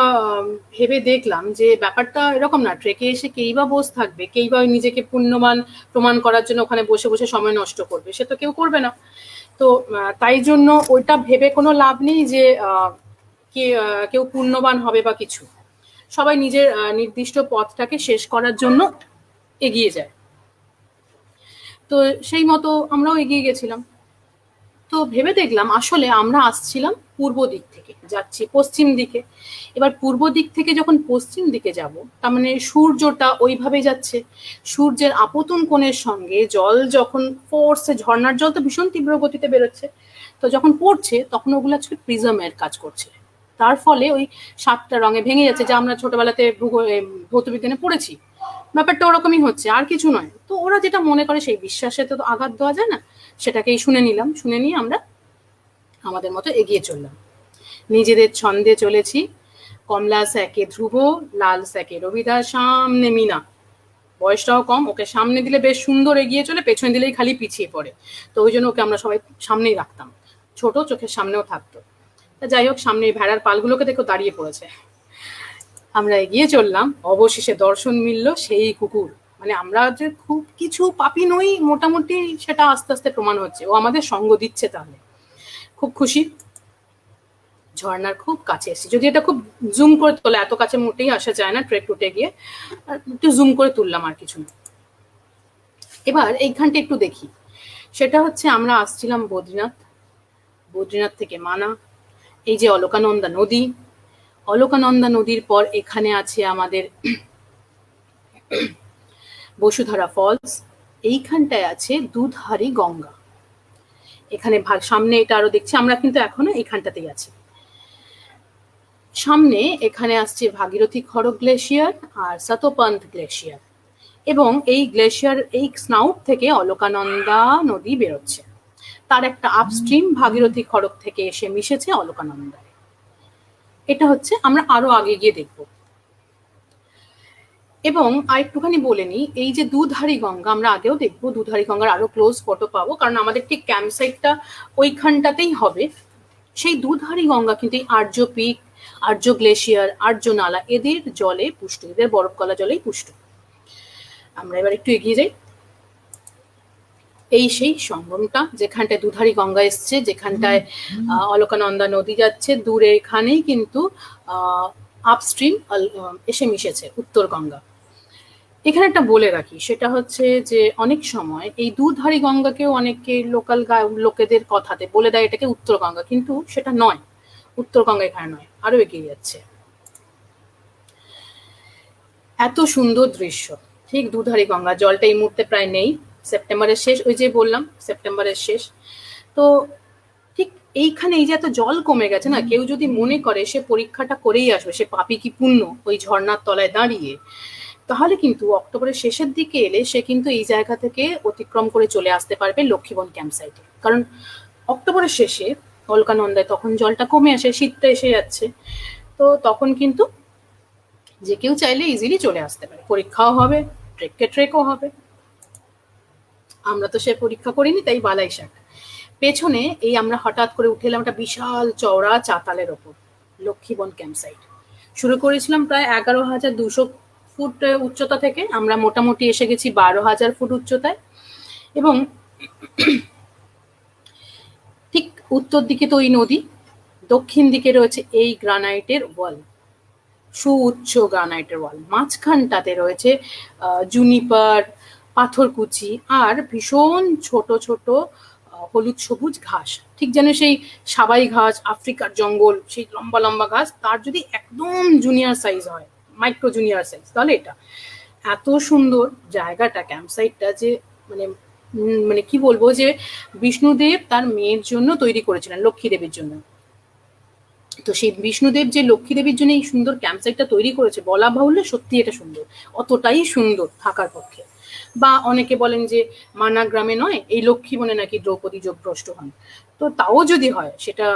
ভেবে দেখলাম যে ব্যাপারটা এরকম না, ট্রেকে এসে কেই বা বসে থাকবে, কেই বা নিজেকে পুণ্যবান প্রমাণ করার জন্য ওখানে বসে বসে সময় নষ্ট করবে, সে তো কেউ করবে না। তো তাই জন্য ওইটা ভেবে কোনো লাভ নেই যে কেউ পুণ্যবান হবে বা কিছু। সবাই নিজের নির্দিষ্ট পথটাকে শেষ করার জন্য এগিয়ে যায়। তো সেই মতো আমরাও এগিয়ে গেছিলাম। তো ভেবে দেখলাম আসলে আমরা আসছিলাম পূর্ব দিক থেকে, যাচ্ছি পশ্চিম দিকে। এবার পূর্ব দিক থেকে যখন পশ্চিম দিকে যাব, তার মানে সূর্যটা ওইভাবে যাচ্ছে, সূর্যের আপতন কোণের সঙ্গে জল যখন ফোর্সে, ঝর্ণার জল তো ভীষণ তীব্র গতিতে বেরোচ্ছে, তো যখন পড়ছে তখন ওগুলো আজকে প্রিজমের কাজ করছে, তার ফলে ওই 7টা রঙে ভেঙে যাচ্ছে, যা আমরা ছোটবেলাতে ভৌতবিজ্ঞানে পড়েছি। ব্যাপারটা ওরকমই হচ্ছে, আর কিছু নয়। তো ওরা যেটা মনে করে সেই বিশ্বাসে তো আঘাত দেওয়া যায় না, সেটাকেই শুনে নিলাম, শুনে নিয়ে আমরা আমাদের মতো এগিয়ে চললাম। নিজেদের ছন্দে চলেছি। কমলা স্যাকে ধ্রুব, লাল স্যাকে রবিদাস, সামনে মিনা, বয়সটাও কম, ওকে সামনে দিলে বেশ সুন্দর এগিয়ে চলে, পেছনে দিলেই খালি পিছিয়ে পড়ে। তো ওই জন্য ওকে আমরা সবাই সামনেই রাখতাম, ছোট, চোখের সামনেও থাকতো। যাই হোক, সামনে ভেড়ার পালগুলোকে দেখো দাঁড়িয়ে পড়েছে। আমরা এগিয়ে চললাম, অবশেষে দর্শন মিলল সেই কুকুর। মানে আমরা যে খুব কিছু পাপি নই মোটামুটি, সেটা আস্তে আস্তে প্রমাণ হচ্ছে, ও আমাদের সঙ্গ দিচ্ছে। তাহলে খুব খুশি, ঝর্ণার খুব কাছে এসেছি, যদি এটা খুব জুম করে তোলা, এত কাছে মোটেই আসা যায় না ট্রেক রুটে গিয়ে, একটু জুম করে তুললাম আর কিছু না। এবার এইখানটা একটু দেখি, সেটা হচ্ছে আমরা আসছিলাম বদ্রীনাথ, বদ্রীনাথ থেকে মানা, এই যে অলকানন্দা নদী, অলকানন্দা নদীর পর এখানে আছে আমাদের বসুধারা ফলস, এইখানটায় আছে দুধারী গঙ্গা। এখানে সামনে এটা আরো দেখছি, আমরা কিন্তু এখনো এইখানটাতেই আছি। সামনে এখানে আসছে ভাগীরথী খড়গ গ্লেশিয়ার আর সতপন্থ গ্লেশিয়ার, এবং এই গ্লেশিয়ার এই স্নাউট থেকে অলকানন্দা নদী বেরোচ্ছে, তার একটা আপস্ট্রিম ভাগীরথী খড়গ থেকে এসে মিশেছে অলকানন্দায়। এটা হচ্ছে আমরা আরো আগে গিয়ে দেখব। এবং আরেকটুখানি বলে নিই, এই যে দুধারী গঙ্গা আমরা আগেও দেখবো, দুধারী গঙ্গার আরো ক্লোজ ফটো পাবো, কারণ আমাদের ঠিক ক্যাম্প সাইটটা ওইখানটাতেই হবে। সেই দুধারী গঙ্গা কিন্তু এই আর্য পিক, আর্য গ্লেশিয়ার, আর্য নালা, এদের জলে পুষ্ট, এদের বরফ গলা জলেই পুষ্ট। আমরা এবার একটু এগিয়ে যাই। এই সেই সঙ্গমটা, যেখানটায় দুধারী গঙ্গা এসছে, যেখানটায় অলকানন্দা নদী যাচ্ছে, দূরে এখানেই কিন্তু আপস্ট্রিম এসে মিশেছে উত্তর গঙ্গা। এখানে একটা বলে রাখি, সেটা হচ্ছে যে অনেক সময় এই দুধারী গঙ্গাকেও অনেকে লোকাল লোকেদের কথাতে বলে দেয় এটাকে উত্তর গঙ্গা, কিন্তু সেটা নয়, উত্তর গঙ্গা এখানে নয়, আরো এগিয়ে যাচ্ছে। এত সুন্দর দৃশ্য, ঠিক দুধারী গঙ্গা, জলটা এই মুহূর্তে প্রায় নেই, সেপ্টেম্বরের শেষ, ওই যে বললাম সেপ্টেম্বরের শেষ। তো ঠিক এইখানে এই যে এত জল কমে গেছে না, কেউ যদি মনে করে সে পরীক্ষাটা করেই আসবে, সে পাপি কি পুণ্য ওই ঝর্ণার তলায় দাঁড়িয়ে, তাহলে কিন্তু অক্টোবরের শেষের দিকে এলে সে কিন্তু এই জায়গা থেকে অতিক্রম করে চলে আসতে পারবে লক্ষ্মীবন ক্যাম্প সাইটে। কারণ অক্টোবরের শেষে অলকানন্দায় তখন জলটা কমে আসে, শীতটা এসে যাচ্ছে, তো তখন কিন্তু যে কেউ চাইলে ইজিলি চলে আসতে পারে, পরীক্ষাও হবে, ট্রেকও হবে। আমরা তো সে পরীক্ষা করিনি, তাই বালাই শাক। পেছনে এই আমরা হঠাৎ করে উঠে এলাম একটা বিশাল চওড়া চাতালের ওপর, লক্ষ্মীবন ক্যাম্প সাইট। শুরু করেছিলাম প্রায় 11,200 ফুট উচ্চতা থেকে, আমরা মোটামুটি এসে গেছি 12,000 ফুট উচ্চতায়। এবং ঠিক উত্তর দিকে তো ওই নদী, দক্ষিণ দিকে রয়েছে এই গ্রানাইটের ওয়াল, সুউচ্চ গ্রানাইটের ওয়াল, মাঝখানটাতে রয়েছে জুনিপার, পাথরকুচি আর ভীষণ ছোট ছোট হলুদ সবুজ ঘাস, ঠিক যেন সেই সাবাই ঘাস, আফ্রিকার জঙ্গল, সেই লম্বা লম্বা ঘাস, তার যদি একদম জুনিয়র সাইজ হয়, মাইক্রো জুনিয়র সাইজ, তাহলে এটা এত সুন্দর জায়গাটা, ক্যাম্পসাইটটা, যে মানে মানে কি বলবো, যে বিষ্ণুদেব তার মেয়ের জন্য তৈরি করেছিলেন, লক্ষ্মী দেবীর জন্য। তো সেই বিষ্ণুদেব যে লক্ষ্মী দেবীর জন্য এই সুন্দর ক্যাম্পসাইটটা তৈরি করেছে, বলা বাহুল্য, সত্যি এটা সুন্দর, অতটাই সুন্দর থাকার পক্ষে। বা অনেকে বলেন যে মানা গ্রামে নয়, এই লক্ষ্মী বনে নাকি দ্রৌপদী যোগভ্রষ্ট হন। তো তাও যদি হয়, সেটা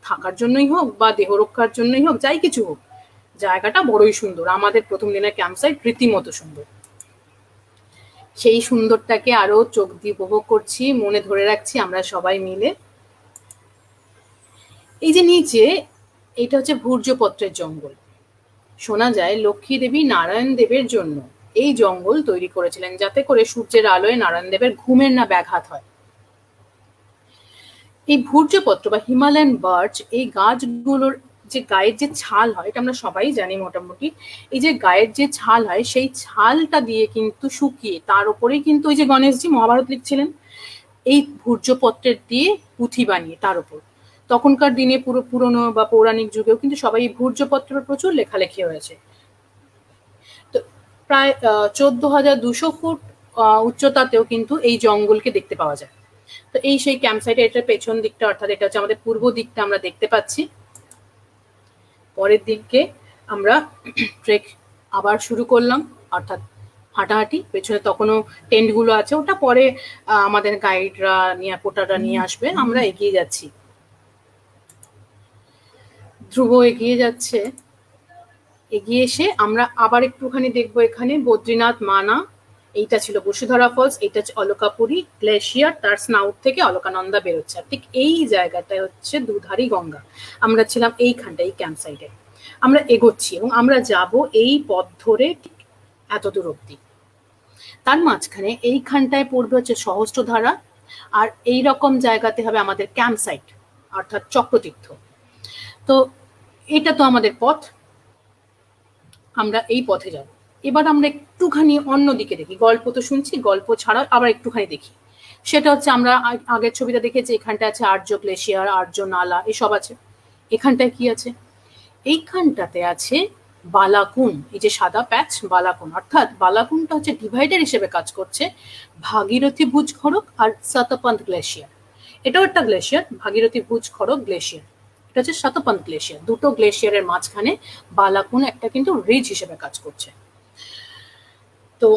থাকার জন্যই হোক বা দেহরক্ষার জন্যই হোক, যাই কিছু হোক, জায়গাটা বড়ই সুন্দর। আমাদের প্রথম দিনের ক্যাম্পসাইট রীতিমতো সুন্দর। সেই সুন্দরটাকে আরো চোখ দিয়ে উপভোগ করছি, মনে ধরে রাখছি আমরা সবাই মিলে। এই যে নিচে, এটা হচ্ছে ভূর্জপত্রের জঙ্গল। শোনা যায় লক্ষ্মী দেবী নারায়ণ দেবের জন্য এই জঙ্গল তৈরি করেছিলেন, যাতে করে সূর্যের আলোয় নারায়ণ দেবের ঘুমের না ব্যাঘাত হয়। এই ভূর্জপত্র বা হিমালয়ান বার্চ, এই গাছগুলোর যে গায়ের যে ছাল হয়, এটা আমরা সবাই জানি মোটামুটি, এই যে গায়ের যে ছাল হয়, সেই ছালটা দিয়ে কিন্তু শুকিয়ে, তার উপরেই কিন্তু ওই যে গণেশজি মহাভারত লিখছিলেন, এই ভূর্জপত্রের দিয়ে পুঁথি বানিয়ে তার উপর। তখনকার দিনে পুরনো বা পৌরাণিক যুগেও কিন্তু সবাই ভূর্জপত্রের প্রচুর লেখালেখি হয়েছে। তো প্রায় 14,200 ফুট উচ্চতাতেও কিন্তু এই জঙ্গলকে দেখতে পাওয়া যায়। তো এই সেই ক্যাম্পসাইটে, এটার পেছন দিকটা, অর্থাৎ এটা হচ্ছে আমাদের পূর্ব দিকটা আমরা দেখতে পাচ্ছি। পরের দিকে আমরা ট্রেক আবার শুরু করলাম, অর্থাৎ হাঁটাহাঁটি। পেছনে তখনও টেন্টগুলো আছে, ওটা পরে আমাদের গাইডরা নিয়ে, পোটাররা নিয়ে আসবে। আমরা এগিয়ে যাচ্ছি, ধ্রুব এগিয়ে যাচ্ছে। এগিয়ে এসে আমরা আবার একটুখানি দেখবো এখানে বদ্রীনাথ, মানা, এইটা ছিল বসুধরা ফলস, এটা হচ্ছে অলকাপুরী গ্লেশিয়ার, তার স্নাউট থেকে অলকানন্দা বেরোচ্ছে। আর ঠিক এই জায়গাটায় হচ্ছে দুধারী গঙ্গা। আমরা ছিলাম এইখানটা, এই ক্যাম্প সাইটে। আমরা এগোচ্ছি এবং আমরা যাব এই পথ ধরে ঠিক এত দূর অব্দি। তার মাঝখানে এইখানটায় পড়বে হচ্ছে সহস্রধারা, আর এই রকম জায়গাতে হবে আমাদের ক্যাম্প সাইট, অর্থাৎ চক্রতীর্থ। তো এটা তো আমাদের পথ, আমরা এই পথে যাব। এবার আমরা একটুখানি অন্যদিকে দেখি, গল্প তো শুনছি, গল্প ছাড়া আবার একটুখানি দেখি। সেটা হচ্ছে, আমরা আগের ছবিটা দেখেছি, এখানটা আছে আর্য গ্লেশিয়ার, আর্য নালা, এসব আছে। এখানটায় কি আছে? এইখানটাতে আছে বালাকুন, এই যে সাদা প্যাচ, বালাকুন। অর্থাৎ বালাকুনটা হচ্ছে ডিভাইডার হিসেবে কাজ করছে ভাগীরথী ভুজ খড়ক আর শতপন্থ গ্লেশিয়ার। এটাও একটা গ্লেশিয়ার, ভাগীরথী ভুজ খড়ক গ্লেশিয়ার, এটা হচ্ছে শতপন্থ গ্লেশিয়ার। দুটো গ্লেশিয়ারের মাঝখানে বালাকুন একটা কিন্তু রিজ হিসেবে কাজ করছে। তো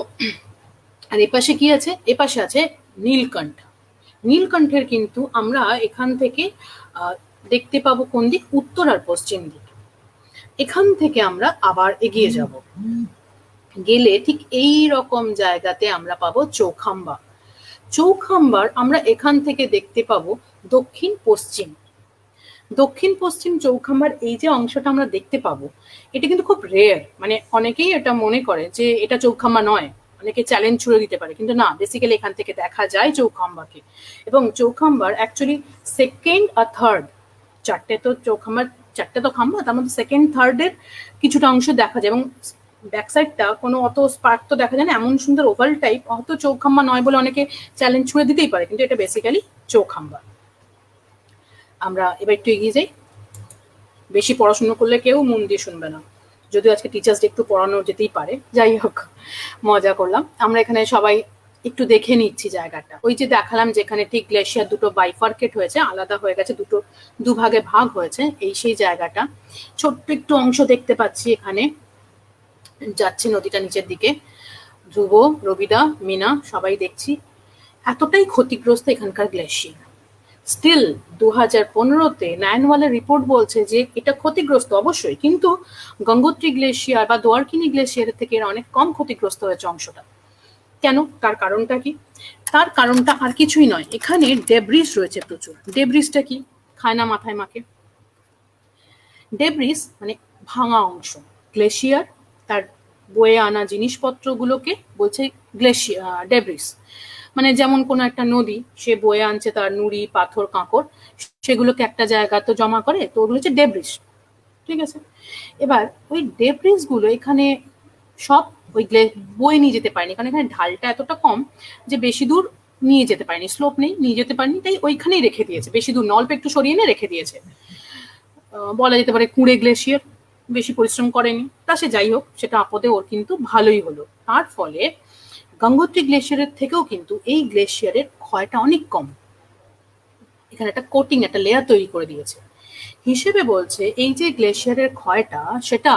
আর এপাশে কি আছে? এপাশে আছে নীলকণ্ঠ। নীলকণ্ঠের কিন্তু আমরা এখান থেকে দেখতে পাবো কোন দিক? উত্তর আর পশ্চিম দিক। এখান থেকে আমরা আবার এগিয়ে যাব, গেলে ঠিক এই রকম জায়গাতে আমরা পাবো চৌখাম্বা। চৌখাম্বার আমরা এখান থেকে দেখতে পাবো দক্ষিণ পশ্চিম। দক্ষিণ পশ্চিম চৌখাম্বার এই যে অংশটা আমরা দেখতে পাবো, এটা কিন্তু খুব রেয়ার। মানে অনেকেই এটা মনে করে যে এটা চৌখাম্বা নয়, অনেকে চ্যালেঞ্জ ছুড়ে দিতে পারে, কিন্তু না, বেসিক্যালি এখান থেকে দেখা যায় চৌখাম্বাকে। এবং চৌখাম্বার অ্যাকচুয়ালি সেকেন্ড আর থার্ড, চারটে তো চৌখাম্বার, চারটে তো খাম্বা, তার মধ্যে সেকেন্ড থার্ডের কিছুটা অংশ দেখা যায়। এবং ব্যাক সাইডটা কোনো অত স্পার্ক তো দেখা যায় না, এমন সুন্দর ওভাল টাইপ, অত চৌখাম্বা নয় বলে অনেকে চ্যালেঞ্জ ছুড়ে দিতেই পারে, কিন্তু এটা বেসিক্যালি চৌখাম্বা। আমরা এবার একটু এগিয়ে যাই। বেশি পড়াশুনো করলে কেউ মন দিয়ে শুনবে না, যদিও আজকে টিচার্স ডে, একটু পড়ানো যেতেই পারে। যাই হোক, মজা করলাম। আমরা এখানে সবাই একটু দেখে নিচ্ছি জায়গাটা। ওই যে দেখালাম যেখানে ঠিক গ্লেশিয়ার দুটো বাইফার্কেট হয়েছে, আলাদা হয়ে গেছে, দুভাগে ভাগ হয়েছে, এই সেই জায়গাটা। ছোট্ট একটু অংশ দেখতে পাচ্ছি এখানে, যাচ্ছে নদীটা নিচের দিকে। ধ্রুব, রবিদা, মিনা সবাই দেখছি। এতটাই ক্ষতিগ্রস্ত এখানকার গ্লেশিয়ার। স্টিল 2015-তে নায়নওয়ালের রিপোর্ট বলছে যে এটা ক্ষতিগ্রস্ত অবশ্যই, কিন্তু গঙ্গোত্রী গ্লেশিয়ার বা দোয়ারকিনি গ্লেশিয়ারের থেকে এরা অনেক কম ক্ষতিগ্রস্ত হয়েছে অংশটা। কেন? তার কারণটা কি? তার কারণটা আর কিছুই নয়, এখানে ডেব্রিস রয়েছে প্রচুর। ডেব্রিসটা কি? খায় না মাথায় মাকে। ডেব্রিস মানে ভাঙা অংশ, গ্লেশিয়ার তার বয়ে আনা জিনিসপত্রগুলোকে বলছে গ্লেশিয়ার ডেব্রিস। মানে যেমন কোনো একটা নদী, সে বয়ে আনছে তার নুড়ি পাথর কাঁকড়, সেগুলোকে একটা জায়গা তো জমা করে, তো ওগুলো হচ্ছে ডেব্রিস। ঠিক আছে, এবার ওই ডেব্রিস গুলো এখানে সব ওই বয়ে নিয়ে যেতে পারেনি, কারণ এখানে ঢালটা এতটা কম যে বেশি দূর নিয়ে যেতে পারেনি, স্লোপ নেই, নিয়ে যেতে পারেনি, তাই ওইখানেই রেখে দিয়েছে, বেশি দূর নল্প একটু সরিয়ে নিয়ে রেখে দিয়েছে। বলা যেতে পারে কুঁড়ে গ্লেশিয়ার, বেশি পরিশ্রম করেনি। তা সে যাই হোক, সেটা আপদে ওর কিন্তু ভালোই হলো। তার ফলে গঙ্গোত্রী গ্লেশিয়ারের থেকেও কিন্তু এই গ্লেশিয়ারের ক্ষয়টা অনেক কম। এখানে একটা কোটিং, একটা লেয়ার তৈরি করে দিয়েছে। হিসেবে বলছে এই যে গ্লেশিয়ারের ক্ষয়টা, সেটা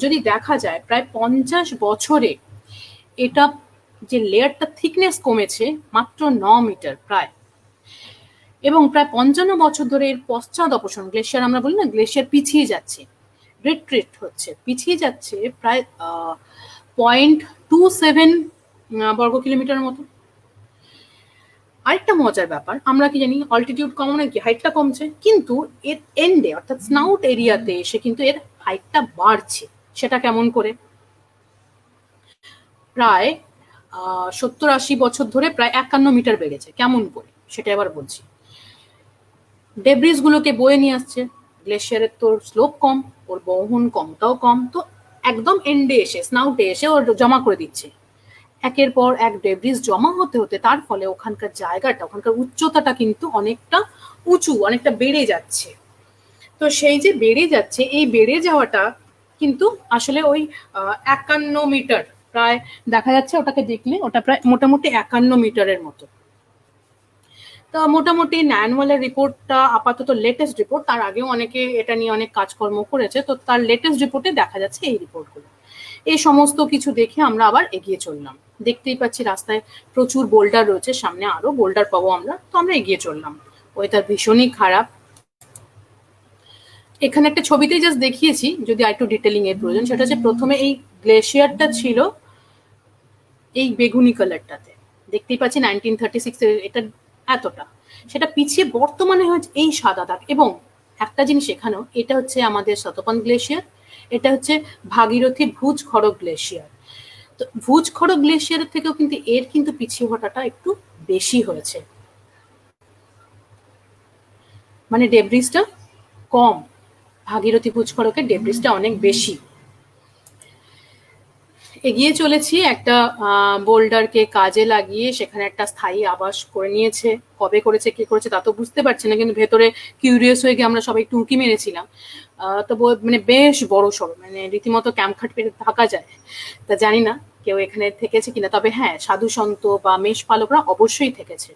যদি দেখা যায় প্রায় 50 বছরে এটা যে লেয়ারটা থিকনেস কমেছে মাত্র 9 মিটার প্রায়, এবং প্রায় 55 বছর ধরে এর পশ্চাৎ অপসারণ, গ্লেশিয়ার আমরা বলি না, গ্লেশিয়ার পিছিয়ে যাচ্ছে, রিট্রিট হচ্ছে, পিছিয়ে যাচ্ছে প্রায় 0.27 বর্গ কিলোমিটার মতো। আরেকটা মজার ব্যাপার, আমরা কি জানি অল্টিটিউড কম নাকি হাইটটা কমছে, কিন্তু এর এন্ডে অর্থাৎ স্নাউট এরিয়াতে এসে কিন্তু এর হাইটটা বাড়ছে। সেটা কেমন করে? প্রায় 70-80 বছর ধরে প্রায় 51 মিটার বেড়েছে। কেমন করে সেটা এবার বলছি। ডেব্রিস গুলোকে বয়ে নিয়ে আসছে, গ্লেশিয়ারের তো স্লোপ কম, ওর বহন ক্ষমতাও কম, তো একদম এন্ডে এসে স্নাউটে এসে ওর জমা করে দিচ্ছে। একের পর এক ডেব্রিস জমা হতে হতে তার ফলে ওখানকার জায়গাটা, ওখানকার উচ্চতাটা কিন্তু অনেকটা উঁচু, অনেকটা বেড়ে যাচ্ছে। তো সেই যে বেড়ে যাচ্ছে, এই বেড়ে যাওয়াটা কিন্তু আসলে ওই 51 মিটার প্রায় দেখা যাচ্ছে, ওটাকে দেখলে ওটা প্রায় মোটামুটি 51 মিটারের মতো। তো মোটামুটি ন্যানওয়ালের রিপোর্টটা আপাতত লেটেস্ট রিপোর্ট, তার আগেও অনেকে এটা নিয়ে অনেক কাজকর্ম করেছে, তো তার লেটেস্ট রিপোর্টে দেখা যাচ্ছে এই রিপোর্টগুলো। এই সমস্ত কিছু দেখে আমরা আবার এগিয়ে চললাম। দেখতেই পাচ্ছি রাস্তায় প্রচুর বোল্ডার রয়েছে, সামনে আরো বোল্ডার পাবো আমরা, তো আমরা এগিয়ে চললাম। ওয়েদার ভীষণই খারাপ। এখানে একটা ছবিতে জাস্ট দেখিয়েছি, যদি আরেকটু ডিটেলিং এর প্রয়োজন, সেটা হচ্ছে প্রথমে এই গ্লেশিয়ারটা ছিল এই বেগুনি কালারটাতে, দেখতেই পাচ্ছি 1936 এটা এতটা, সেটা পিছিয়ে বর্তমানে হচ্ছে এই সাদা দাগ। এবং একটা জিনিস এখানেও, এটা হচ্ছে আমাদের শতপান গ্লেশিয়ার, এটা হচ্ছে ভাগীরথী ভুজ খড়গ গ্লেশিয়ার। তো ভুজ খড়গ গ্লেশিয়ারের থেকেও কিন্তু এর কিন্তু পিছিয়ে হটাটা একটু বেশি হয়েছে, মানে ডেব্রিসটা কম, ভাগীরথী ভুজ খড়কের ডেব্রিসটা অনেক বেশি। এগিয়ে চলেছি, একটা বোল্ডারকে কাজে লাগিয়ে সেখানে একটা স্থায়ী আবাস করে নিয়েছে। কবে করেছে, কে করেছে তা তো বুঝতে পারছি না, কিন্তু ভেতরে কিউরিয়াস হয়ে গিয়ে আমরা সবাই একটু উঁকি মেরেছিলাম। তো মানে বেশ বড় সড়ো, মানে রীতিমতো ক্যাম্পখাট পেতে থাকা যায়। তা জানি না কেউ এখানে থেকেছে কিনা, তবে হ্যাঁ সাধু সন্ত বা মেষ পালকরা অবশ্যই থেকেছে,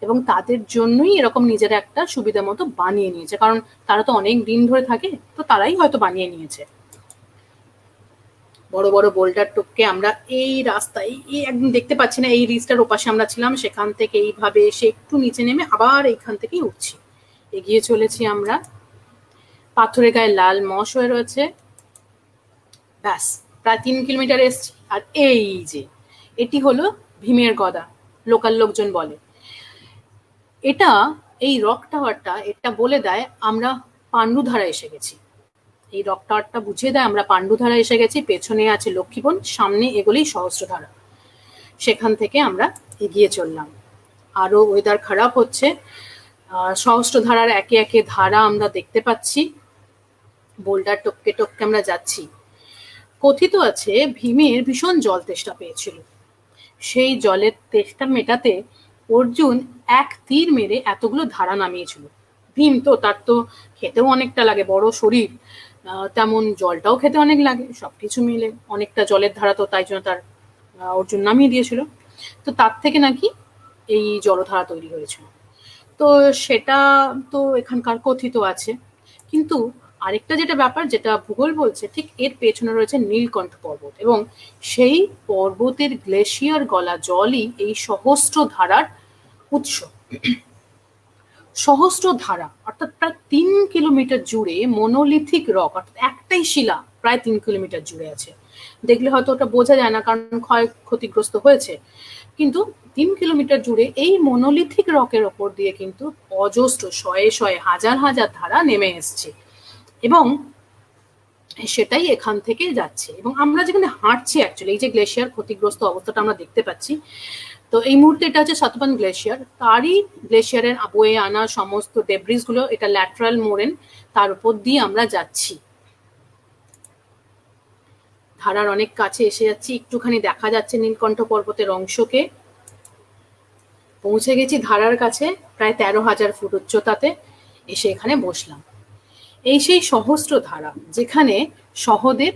এবং তাদের জন্যই এরকম নিজেরা একটা সুবিধা মতো বানিয়ে নিয়েছে, কারণ তারা তো অনেক দিন ধরে থাকে, তো তারাই হয়তো বানিয়ে নিয়েছে। বড় বড় বোল্ডার টপকে আমরা এই রাস্তায়, এই একদম দেখতে পাচ্ছি না, এই রিজটার ওপাশে আমরা ছিলাম, সেখান থেকে এইভাবে এসে একটু নিচে নেমে আবার এইখান থেকেই উঠছি। এগিয়ে চলেছি আমরা, পাথরের গায়ে লাল মশ হয়ে রয়েছে। ব্যাস প্রায় 3 কিলোমিটার এসছি। আর এই যে এটি হলো ভীমের গদা, লোকাল লোকজন বলে এটা, এই রক টাওয়ারটা এটা বলে দেয় আমরা পাণ্ডুধারা এসে গেছি। এই রক টাওয়ারটা বুঝিয়ে দেয় আমরা পাণ্ডুধারা এসে গেছি, পেছনে আছে লক্ষ্মীবন, সামনে এগুলোই সহস্রধারা। সেখান থেকে আমরা এগিয়ে চললাম। আরো ওয়েদার খারাপ হচ্ছে, সহস্রধারার একে একে ধারা আমরা দেখতে পাচ্ছি, বোল্ডার টপকে টপকে আমরা যাচ্ছি। কথিত আছে ভীমের ভীষণ জল তেষ্টা পেয়েছিল, সেই জলের তেষ্টা মেটাতে অর্জুন এক তীর মেরে এতগুলো ধারা নামিয়েছিল। ভীম তো, তার তো খেতেও অনেকটা লাগে, বড় শরীর, তেমন জলটাও খেতে অনেক লাগে, সবকিছু মিলে অনেকটা জলের ধারা, তো তাই জন্য তার অর্জুন নামিয়ে দিয়েছিল। তো তার থেকে নাকি এই জলধারা তৈরি হয়েছিল, তো সেটা তো এখানকার কথিত আছে। কিন্তু আরেকটা যেটা ব্যাপার, যেটা ভূগোল বলছে, ঠিক এর পেছনে রয়েছে নীলকণ্ঠ পর্বত, এবং সেই পর্বতের গ্লেশিয়ার গলা জলই এই সহস্র ধারার উৎস। সহস্র ধারা অর্থাৎ প্রায় 3 কিলোমিটার জুড়ে মনোলিথিক রক, অর্থাৎ একটাই শিলা প্রায় 3 কিলোমিটার জুড়ে আছে। দেখলে হয়তো ওটা বোঝা যায় না, কারণ ক্ষয় ক্ষতিগ্রস্ত হয়েছে, কিন্তু 3 কিলোমিটার জুড়ে এই মনোলিথিক রকের ওপর দিয়ে কিন্তু অজস্র, শয়ে শয়ে, হাজার হাজার ধারা নেমে এসছে। এবং সেটাই এখান থেকে যাচ্ছে। এবং আমরা যেখানে হাঁটছি অ্যাকচুয়ালি, এই যে গ্লেশিয়ার ক্ষতিগ্রস্ত অবস্থাটা আমরা দেখতে পাচ্ছি, তো এই মুহূর্তে এটা হচ্ছে সাতপান গ্লেশিয়ার, তারই গ্লেশিয়ারের বয়ে আনা সমস্ত ডেব্রিস গুলো, এটা ল্যাটারাল মোরেন, তার উপর দিয়ে আমরা যাচ্ছি। ধারার অনেক কাছে এসে যাচ্ছি, একটুখানি দেখা যাচ্ছে নীলকণ্ঠ পর্বতের অংশকে। পৌঁছে গেছি ধারার কাছে, প্রায় 13,000 ফুট উচ্চতাতে এসে এখানে বসলাম। এই সেই সহস্র ধারা যেখানে সহদেব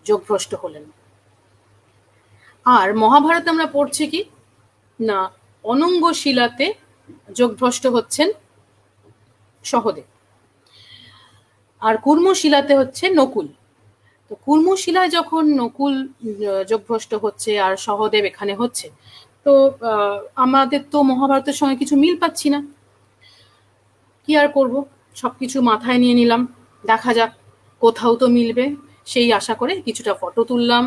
যোগভ্রষ্ট হলেন। আর মহাভারত আমরা পড়ছি কি না, অনঙ্গ শিলাতে যোগভ্রষ্ট হচ্ছেন সহদেব, আর কুর্মশিলাতে হচ্ছে নকুল। তো কুর্মশিলায় যখন নকুল যোগভ্রষ্ট হচ্ছে আর সহদেব এখানে হচ্ছে, তো আমাদের তো মহাভারতের সঙ্গে কিছু মিল পাচ্ছি না। কি আর করব, সবকিছু মাথায় নিয়ে নিলাম, দেখা যাক কোথাও তো মিলবে, সেই আশা করে কিছুটা ফটো তুললাম,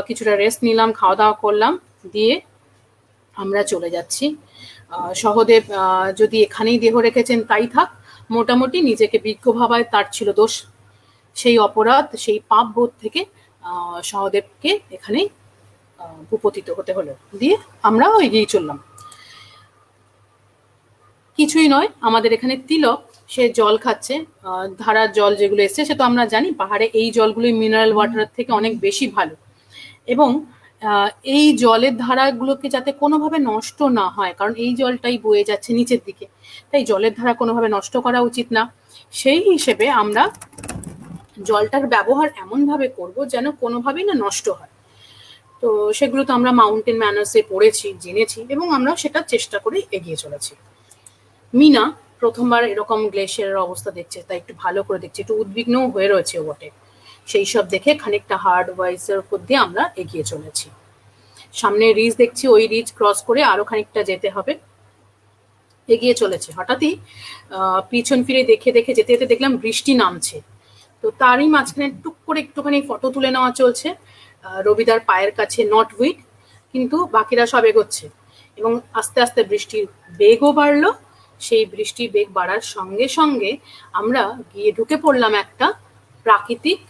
কিছুটা রেস্ট নিলাম, খাওয়া দাওয়া করলাম, দিয়ে আমরা চলে যাচ্ছি। সহদেব যদি এখানেই দেহ রেখেছেন তাই থাক, মোটামুটি নিজেকে বিজ্ঞ ভাবায় তার ছিল দোষ, সেই অপরাধ, সেই পাপ বোধ থেকে সহদেবকে এখানেই ভূপতিত হতে হলো। দিয়ে আমরাও এগিয়ে চললাম। কিছুই নয়, আমাদের এখানে তিলক, সে জল খাচ্ছে, ধারার জল যেগুলো এসছে, সে তো আমরা জানি পাহাড়ে এই জলগুলো মিনারেল ওয়াটার থেকে অনেক বেশি ভালো। এবং এই জলের ধারাগুলোকে যাতে কোনোভাবে নষ্ট না হয়, কারণ এই জলটাই বয়ে যাচ্ছে নিচের দিকে, তাই জলের ধারা কোনোভাবে নষ্ট করা উচিত না। সেই হিসেবে আমরা জলটার ব্যবহার এমনভাবে করব যেন কোনোভাবেই না নষ্ট হয়। তো সেগুলো তো আমরা মাউন্টেন ম্যানার্সে পড়েছি, জেনেছি, এবং আমরা সেটা চেষ্টা করে এগিয়ে চলেছি। মিনা প্রথমবার এরকম গ্লেশিয়ারের অবস্থা দেখছে, তাই একটু ভালো করে দেখছে, একটু উদ্বিগ্নও হয়ে রয়েছে বটে। সেই সব দেখে খানিকটা হার্ড ওয়াইসের উপর দিয়ে আমরা এগিয়ে চলেছি। সামনে রিজ দেখছি, ওই রিজ ক্রস করে আরো খানিকটা যেতে হবে। এগিয়ে চলেছে, হঠাৎই পিছন ফিরে দেখে দেখে যেতে যেতে দেখলাম বৃষ্টি নামছে। তো তারই মাঝখানে টুক করে একটুখানি ফটো তুলে নেওয়া চলছে রবিদার পায়ের কাছে, নট উইড, কিন্তু বাকিরা সব এগোচ্ছে। এবং আস্তে আস্তে বৃষ্টির বেগও বাড়লো। সেই বৃষ্টির বেগ বাড়ার সঙ্গে সঙ্গে আমরা গিয়ে ঢুকে পড়লাম একটা প্রাকৃতিক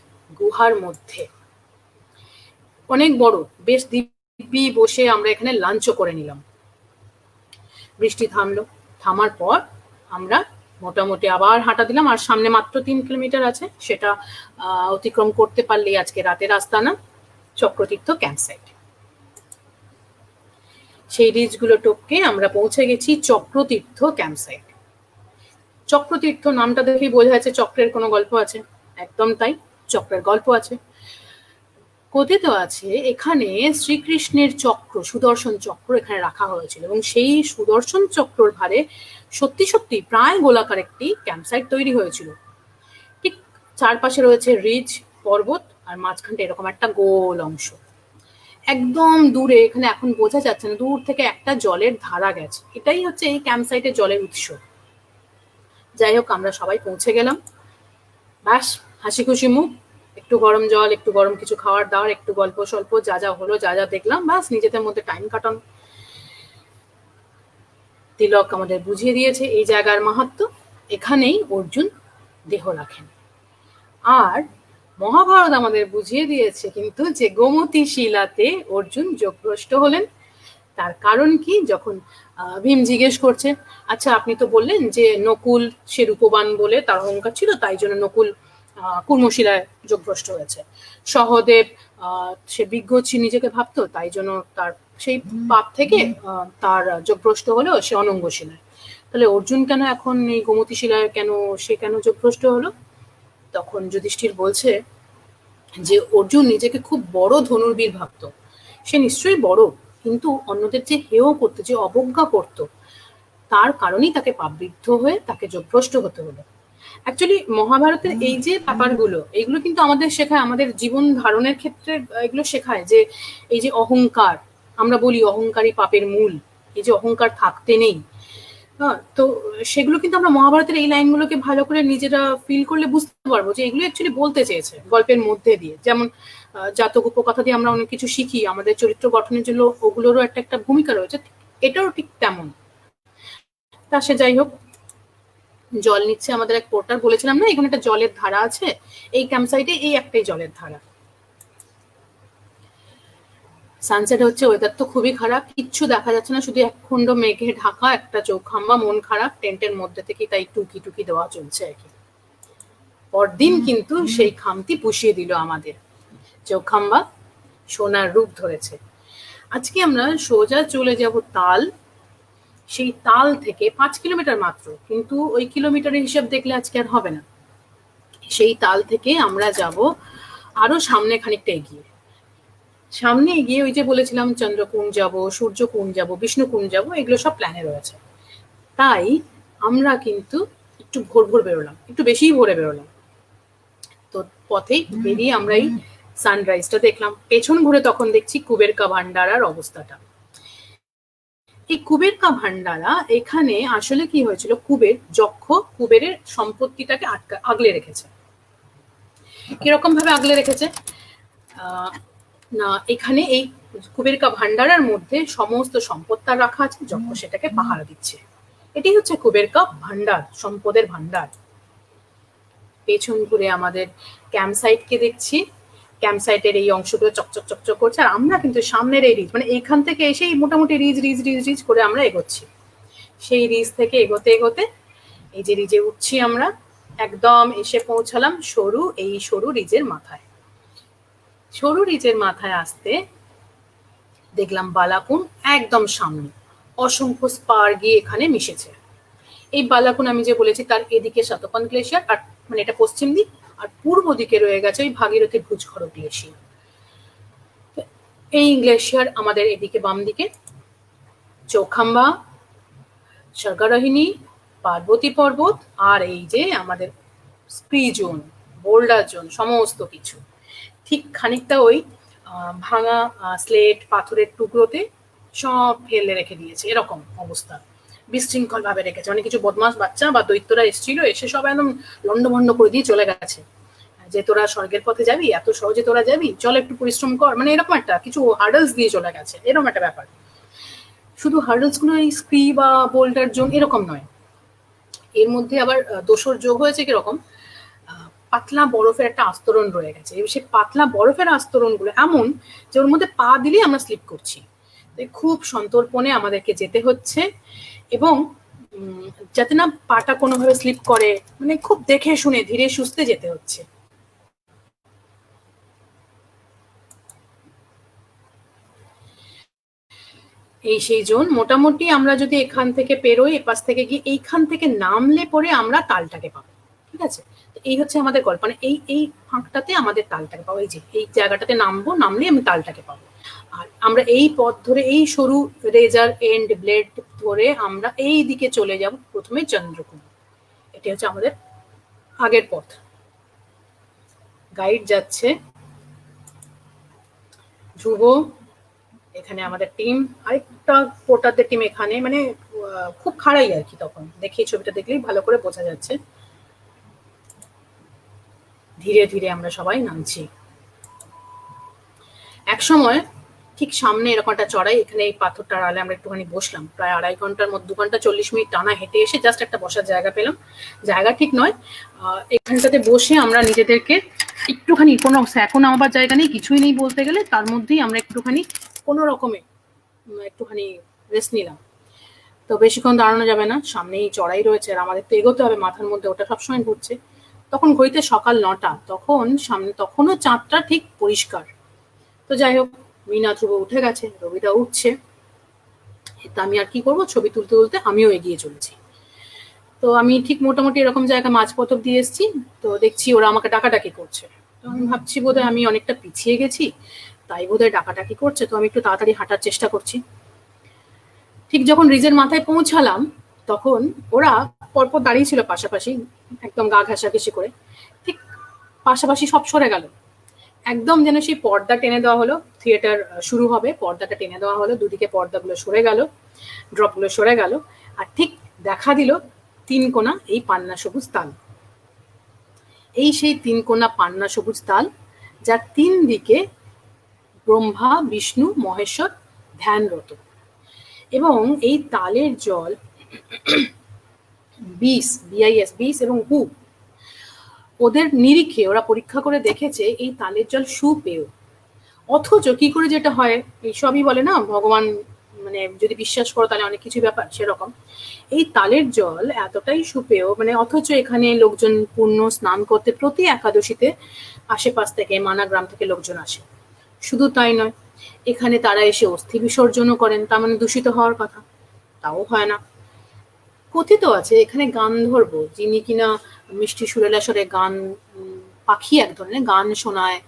গুহার মধ্যে, অনেক বড়, বেশ দিব্যি বসে আমরা এখানে লাঞ্চও করে নিলাম। বৃষ্টি থামলো, থামার পর আমরা মোটামুটি আবার হাঁটা দিলাম। আর সামনে মাত্র 3 কিলোমিটার আছে, সেটা অতিক্রম করতে পারলেই আজকে রাতের আস্তানা চক্রতীর্থ ক্যাম্পসাইট। সেই রিজগুলো টপকে আমরা পৌঁছে গেছি চক্রতীর্থ ক্যাম্পসাইট। চক্রতীর্থ নামটা দেখেই বোঝা যাচ্ছে চক্রের কোনো গল্প আছে, একদম তাই, চক্রের গল্প আছে। কথিত আছে এখানে শ্রীকৃষ্ণের চক্র, সুদর্শন চক্র এখানে রাখা হয়েছিল, এবং সেই সুদর্শন চক্রর ভারে সত্যি সত্যি প্রায় গোলাকার একটি ক্যাম্পসাইট তৈরি হয়েছিল। ঠিক চারপাশে রয়েছে রিজ, পর্বত, আর মাঝখানটা এরকম একটা গোল অংশ। একদম দূরে, এখানে এখন বোঝা যাচ্ছে না, দূর থেকে একটা জলের ধারা গেছে, এটাই হচ্ছে এই ক্যাম্পসাইটের জলের উৎস। যাই হোক, আমরা সবাই পৌঁছে গেলাম, ব্যাস হাসি খুশি মুখ, একটু গরম জল, একটু গরম কিছু খাওয়ার দাওয়ার, একটু গল্প স্বল্প, যা যা হলো, যা যা দেখলাম, ব্যাস নিজেদের মধ্যে টাইম কাটানো। তিলক আমাদের বুঝিয়ে দিয়েছে এই জায়গার মাহাত্ম্য, এখানেই অর্জুন দেহ রাখেন। আর মহাভারত আমাদের বুঝিয়ে দিয়েছে কিন্তু যে গোমতী শিলাতে অর্জুন যোগভ্রষ্ট হলেন। তার কারণ কি, যখন ভীম জিজ্ঞেস করছে, আচ্ছা আপনি তো বললেন যে নকুল সে রূপবান বলে তার অহংকার ছিল, তাই জন্য নকুল কুর্মশিলায় যোগভ্রষ্ট হয়েছে। সহদেব সে বিজ্ঞ নিজেকে ভাবতো, তাই জন্য তার সেই পাপ থেকে তার যোগভ্রষ্ট হলেও সে অনঙ্গ শিলায়। তাহলে অর্জুন কেন এখন এই গোমতী শিলায় কেন, সে কেন যোগভ্রষ্ট হলো? তখন যুধিষ্ঠির বলছে যে অর্জুন নিজেকে খুব বড় ধনুর্বীর ভাবতো, সে নিশ্চয়ই বড়, কিন্তু অন্যদের যে হেয় করতো, যে অবজ্ঞা করত, তার কারণেই তাকে পাপবিদ্ধ হয়ে তাকে যোগভ্রষ্ট হতে হলো। অ্যাকচুয়ালি মহাভারতের এই যে ব্যাপারগুলো, এইগুলো কিন্তু আমাদের শেখায়, আমাদের জীবন ধারণের ক্ষেত্রে এগুলো শেখায় যে এই যে অহংকার, আমরা বলি অহংকারই পাপের মূল, এই যে অহংকার থাকতে নেই, তো সেগুলো কিন্তু আমরা মহাভারতের এই লাইনগুলোকে ভালো করে নিজেরা ফিল করলে বুঝতে পারবো যে এগুলো অ্যাকচুয়ালি বলতে চেয়েছে গল্পের মধ্যে দিয়ে। যেমন জাতক উপকথা দিয়ে আমরা অনেক কিছু শিখি, আমাদের চরিত্র গঠনের জন্য ওগুলোরও একটা একটা ভূমিকা রয়েছে, এটাও ঠিক তেমন। তা সে যাই হোক, জল নিচ্ছে আমাদের এক পোর্টার, বলেছিলাম না এখানে একটা জলের ধারা আছে, এই ক্যাম্প সাইটে এই একটাই জলের ধারা। সানসেট হচ্ছে, ওয়েদার তো খুবই খারাপ, কিচ্ছু দেখা যাচ্ছে না, শুধু একখণ্ড মেঘে ঢাকা একটা চৌখাম্বা, মন খারাপ, টেন্টের মধ্যে থেকে তাই টুকি টুকি দেওয়া চলছে আর কি। পরদিন কিন্তু সেই খামতি পুষিয়ে দিল আমাদের, চৌখাম্বা সোনার রূপ ধরেছে। আজকে আমরা সোজা চলে যাব তাল, সেই তাল থেকে 5 কিলোমিটার মাত্র, কিন্তু ওই কিলোমিটারের হিসাব দেখলে আজকে আর হবে না। সেই তাল থেকে আমরা যাব আরো সামনে খানিকটা এগিয়ে, সামনে এগিয়ে ওই যে বলেছিলাম চন্দ্রকুঞ্জ যাব, সূর্যকুঞ্জ যাব, বিষ্ণুকুঞ্জ যাব, এগুলো সব প্ল্যানে রয়েছে। তাই আমরা কিন্তু একটু ভোর ভোর বেরোলাম, একটু বেশিই ভোরে বেরোলাম। তো পথেই বেরিয়ে আমরা এই সানরাইজটা দেখলাম। পেছন ঘুরে তখন দেখছি কুবের কা ভান্ডারার অবস্থাটা। এই কুবের কা ভান্ডারা, এখানে আসলে কি হয়েছিল, কুবের যক্ষ কুবেরের সম্পত্তিটাকে আগলে রেখেছে। কিরকম ভাবে আগলে রেখেছে না, এখানে এই কুবের কা ভান্ডারার মধ্যে সমস্ত সম্পদ তার রাখা আছে, যক্ষ সেটাকে পাহারা দিচ্ছে। এটি হচ্ছে কুবের কা ভান্ডার, সম্পদের ভান্ডার। পেছন ঘুরে আমাদের ক্যাম্প সাইটকে দেখছি, ক্যাম্প সাইটের এই অংশগুলো চকচক চকচক করছে, আর আমরা কিন্তু সামনের এই রিজ, মানে এইখান থেকে এসেই মোটামুটি রিজ রিজ রিজ রিজ করে আমরা এগোচ্ছি। সেই রিজ থেকে এগোতে এগোতে এই যে রিজে উঠছি আমরা, একদম এসে পৌঁছালাম এই সরু রিজের মাথায়। সরু রিজের মাথায় আসতে দেখলাম বালাকুন একদম সামনে, অসংখ্য স্পার গিয়ে এখানে মিশেছে। এই বালাকুন আমি যে বলেছি তার এদিকে শতপন গ্লেশিয়ার, আর মানে এটা পশ্চিম দিক, আর পূর্ব দিকে রয়ে গেছে ওই ভাগীরথী ভুজখড় গ্লেশিয়ার। এই গ্লেশিয়ার আমাদের এদিকে বাম দিকে চৌখাম্বা, স্বর্গারোহিণী, পার্বতী পর্বত, আর এই যে আমাদের স্প্রি জোন, বোল্ডার জোন, সমস্ত কিছু ঠিক খানিকটা ওই ভাঙা স্লেট পাথরের টুকরোতে সব ফেলে রেখে দিয়েছে, এরকম অবস্থা, বিশৃঙ্খল ভাবে রেখেছে। অনেক কিছু বদমাস বাচ্চা বা দৈত্যরা এসেছিল, এসে সব একদম লন্ডভন্ড করে দিয়ে চলে গেছে, যে তোরা স্বর্গের পথে যাবি, এত সহজে তোরা যাবি, চল একটু পরিশ্রম কর, মানে এরকম একটা কিছু হার্ডলস দিয়ে চলে গেছে, এরকম একটা ব্যাপার। শুধু হার্ডলস গুলো এই স্ক্রি বা বোল্ডার জোন এরকম নয়, এর মধ্যে আবার দোসর যোগ হয়েছে কিরকম, পাতলা বরফের একটা আস্তরণ রয়ে গেছে। সেই পাতলা বরফের আস্তরণ গুলো এমন যে ওর মধ্যে পা দিলেই আমরা স্লিপ করছি। খুব সন্তর্পণে আমাদেরকে যেতে হচ্ছে, এবং যাতে না পাটা কোনোভাবে স্লিপ করে, মানে খুব দেখে শুনে ধীরে সুস্থে যেতে হচ্ছে। এই সেই জোন, মোটামুটি আমরা যদি এখান থেকে পেরোই, এপাশ থেকে গিয়ে এইখান থেকে নামলে পরে আমরা তালটাকে পাবো, ঠিক আছে। এই হচ্ছে আমাদের গল্প, মানে এই ফাঁকটাতে আমাদের তালটাকে পাবো, এই যে এই জায়গাটাতে নামবো, নামলে আমি তালটাকে পাবো। আর আমরা এই পথ ধরে, এই সরু রেজার এন্ড ব্লেড ধরে আমরা এই দিকে চলে যাব, প্রথমে চন্দ্রকুঞ্জ। এটা হচ্ছে আমাদের আগের পথ। গাইড যাচ্ছে ধ্রুব, এখানে আমাদের টিম, আরেকটা পোর্টারদের টিম এখানে, মানে খুব খাড়াই আর কি, তখন দেখি ছবিটা দেখলেই ভালো করে বোঝা যাচ্ছে। ধীরে ধীরে আমরা সবাই নামছি। এক সময় ঠিক সামনে এরকম একটা চড়াই, এখানে এই পাথরটার আড়ালে আমরা একটুখানি বসলাম, প্রায় 2.5 ঘন্টার মধ্যে 2 ঘন্টা 40 মিনিট টানা হেঁটে এসে জাস্ট একটা বসার জায়গা পেলাম। জায়গা ঠিক নয়, এখানটাতে বসে আমরা নিজেদেরকে একটুখানি, কোনো এখন আমার জায়গা নেই, কিছুই নেই বলতে গেলে, তার মধ্যেই আমরা একটুখানি কোনো রকমে একটুখানি রেস্ট নিলাম। তো বেশিক্ষণ দাঁড়ানো যাবে না, সামনেই চড়াই রয়েছে, আর আমাদের তো এগোতে হবে, মাথার মধ্যে ওটা সবসময় ঘুরছে। তখন ঘড়িতে সকাল 9টা, তখন সামনে তখনও চাঁদটা ঠিক পরিষ্কার। তো যাই হোক, মিনা ধ্রুব উঠে গেছে, রবিদা উঠছে, তা আমি আর কি করবো, ছবি তুলতে তুলতে আমিও এগিয়ে চলেছি। তো আমি ঠিক মোটামুটি এরকম জায়গা মাঝপথ দিয়ে এসেছি, তো দেখছি ওরা আমাকে ডাকাডাকি করছে। তো আমি ভাবছি বোধহয় আমি অনেকটা পিছিয়ে গেছি, তাই বোধহয় ডাকাডাকি করছে, তো আমি একটু তাড়াতাড়ি হাঁটার চেষ্টা করছি। ঠিক যখন রিজের মাথায় পৌঁছালাম, তখন ওরা পরপর দাঁড়িয়ে ছিল পাশাপাশি, একদম গা ঘেঁষাঘেঁষি করে, ঠিক পাশাপাশি সব সরে গেল, একদম যেন সেই পর্দা টেনে দেওয়া হলো, থিয়েটার শুরু হবে, পর্দাটা টেনে দেওয়া হলো, দুদিকে পর্দাগুলো সরে গেল, ড্রপগুলো সরে গেল, আর ঠিক দেখা দিল 3 কোণা এই পান্না সবুজ তাল। এই সেই 3 কোণা পান্না সবুজ তাল, যার 3 দিকে ব্রহ্মা বিষ্ণু মহেশ্বর ধ্যানরত, এবং এই তালের জল বিআইএস এবং হু, ওদের নিরিখে ওরা পরীক্ষা করে দেখেছে এই তালের জল সুপেয়। অথচ কি করে যেটা হয়, এইসবই বলে না ভগবান, মানে যদি বিশ্বাস করো তাহলে অনেক কিছু ব্যাপার, সেরকম এই তালের জল এতটাই সুপেয়, মানে অথচ এখানে লোকজন পূর্ণ স্নান করতে প্রতি একাদশীতে আশেপাশ থেকে মানা গ্রাম থেকে লোকজন আসে। শুধু তাই নয়, এখানে তারা এসে অস্থি বিসর্জনও করেন, তার মানে দূষিত হওয়ার কথা, তাও হয় না। কথিত আছে এখানে গান্ধর্ব, যিনি কিনা মিষ্টি সুরেলাসরে গান, পাখি এক ধরনের গান শোনায়,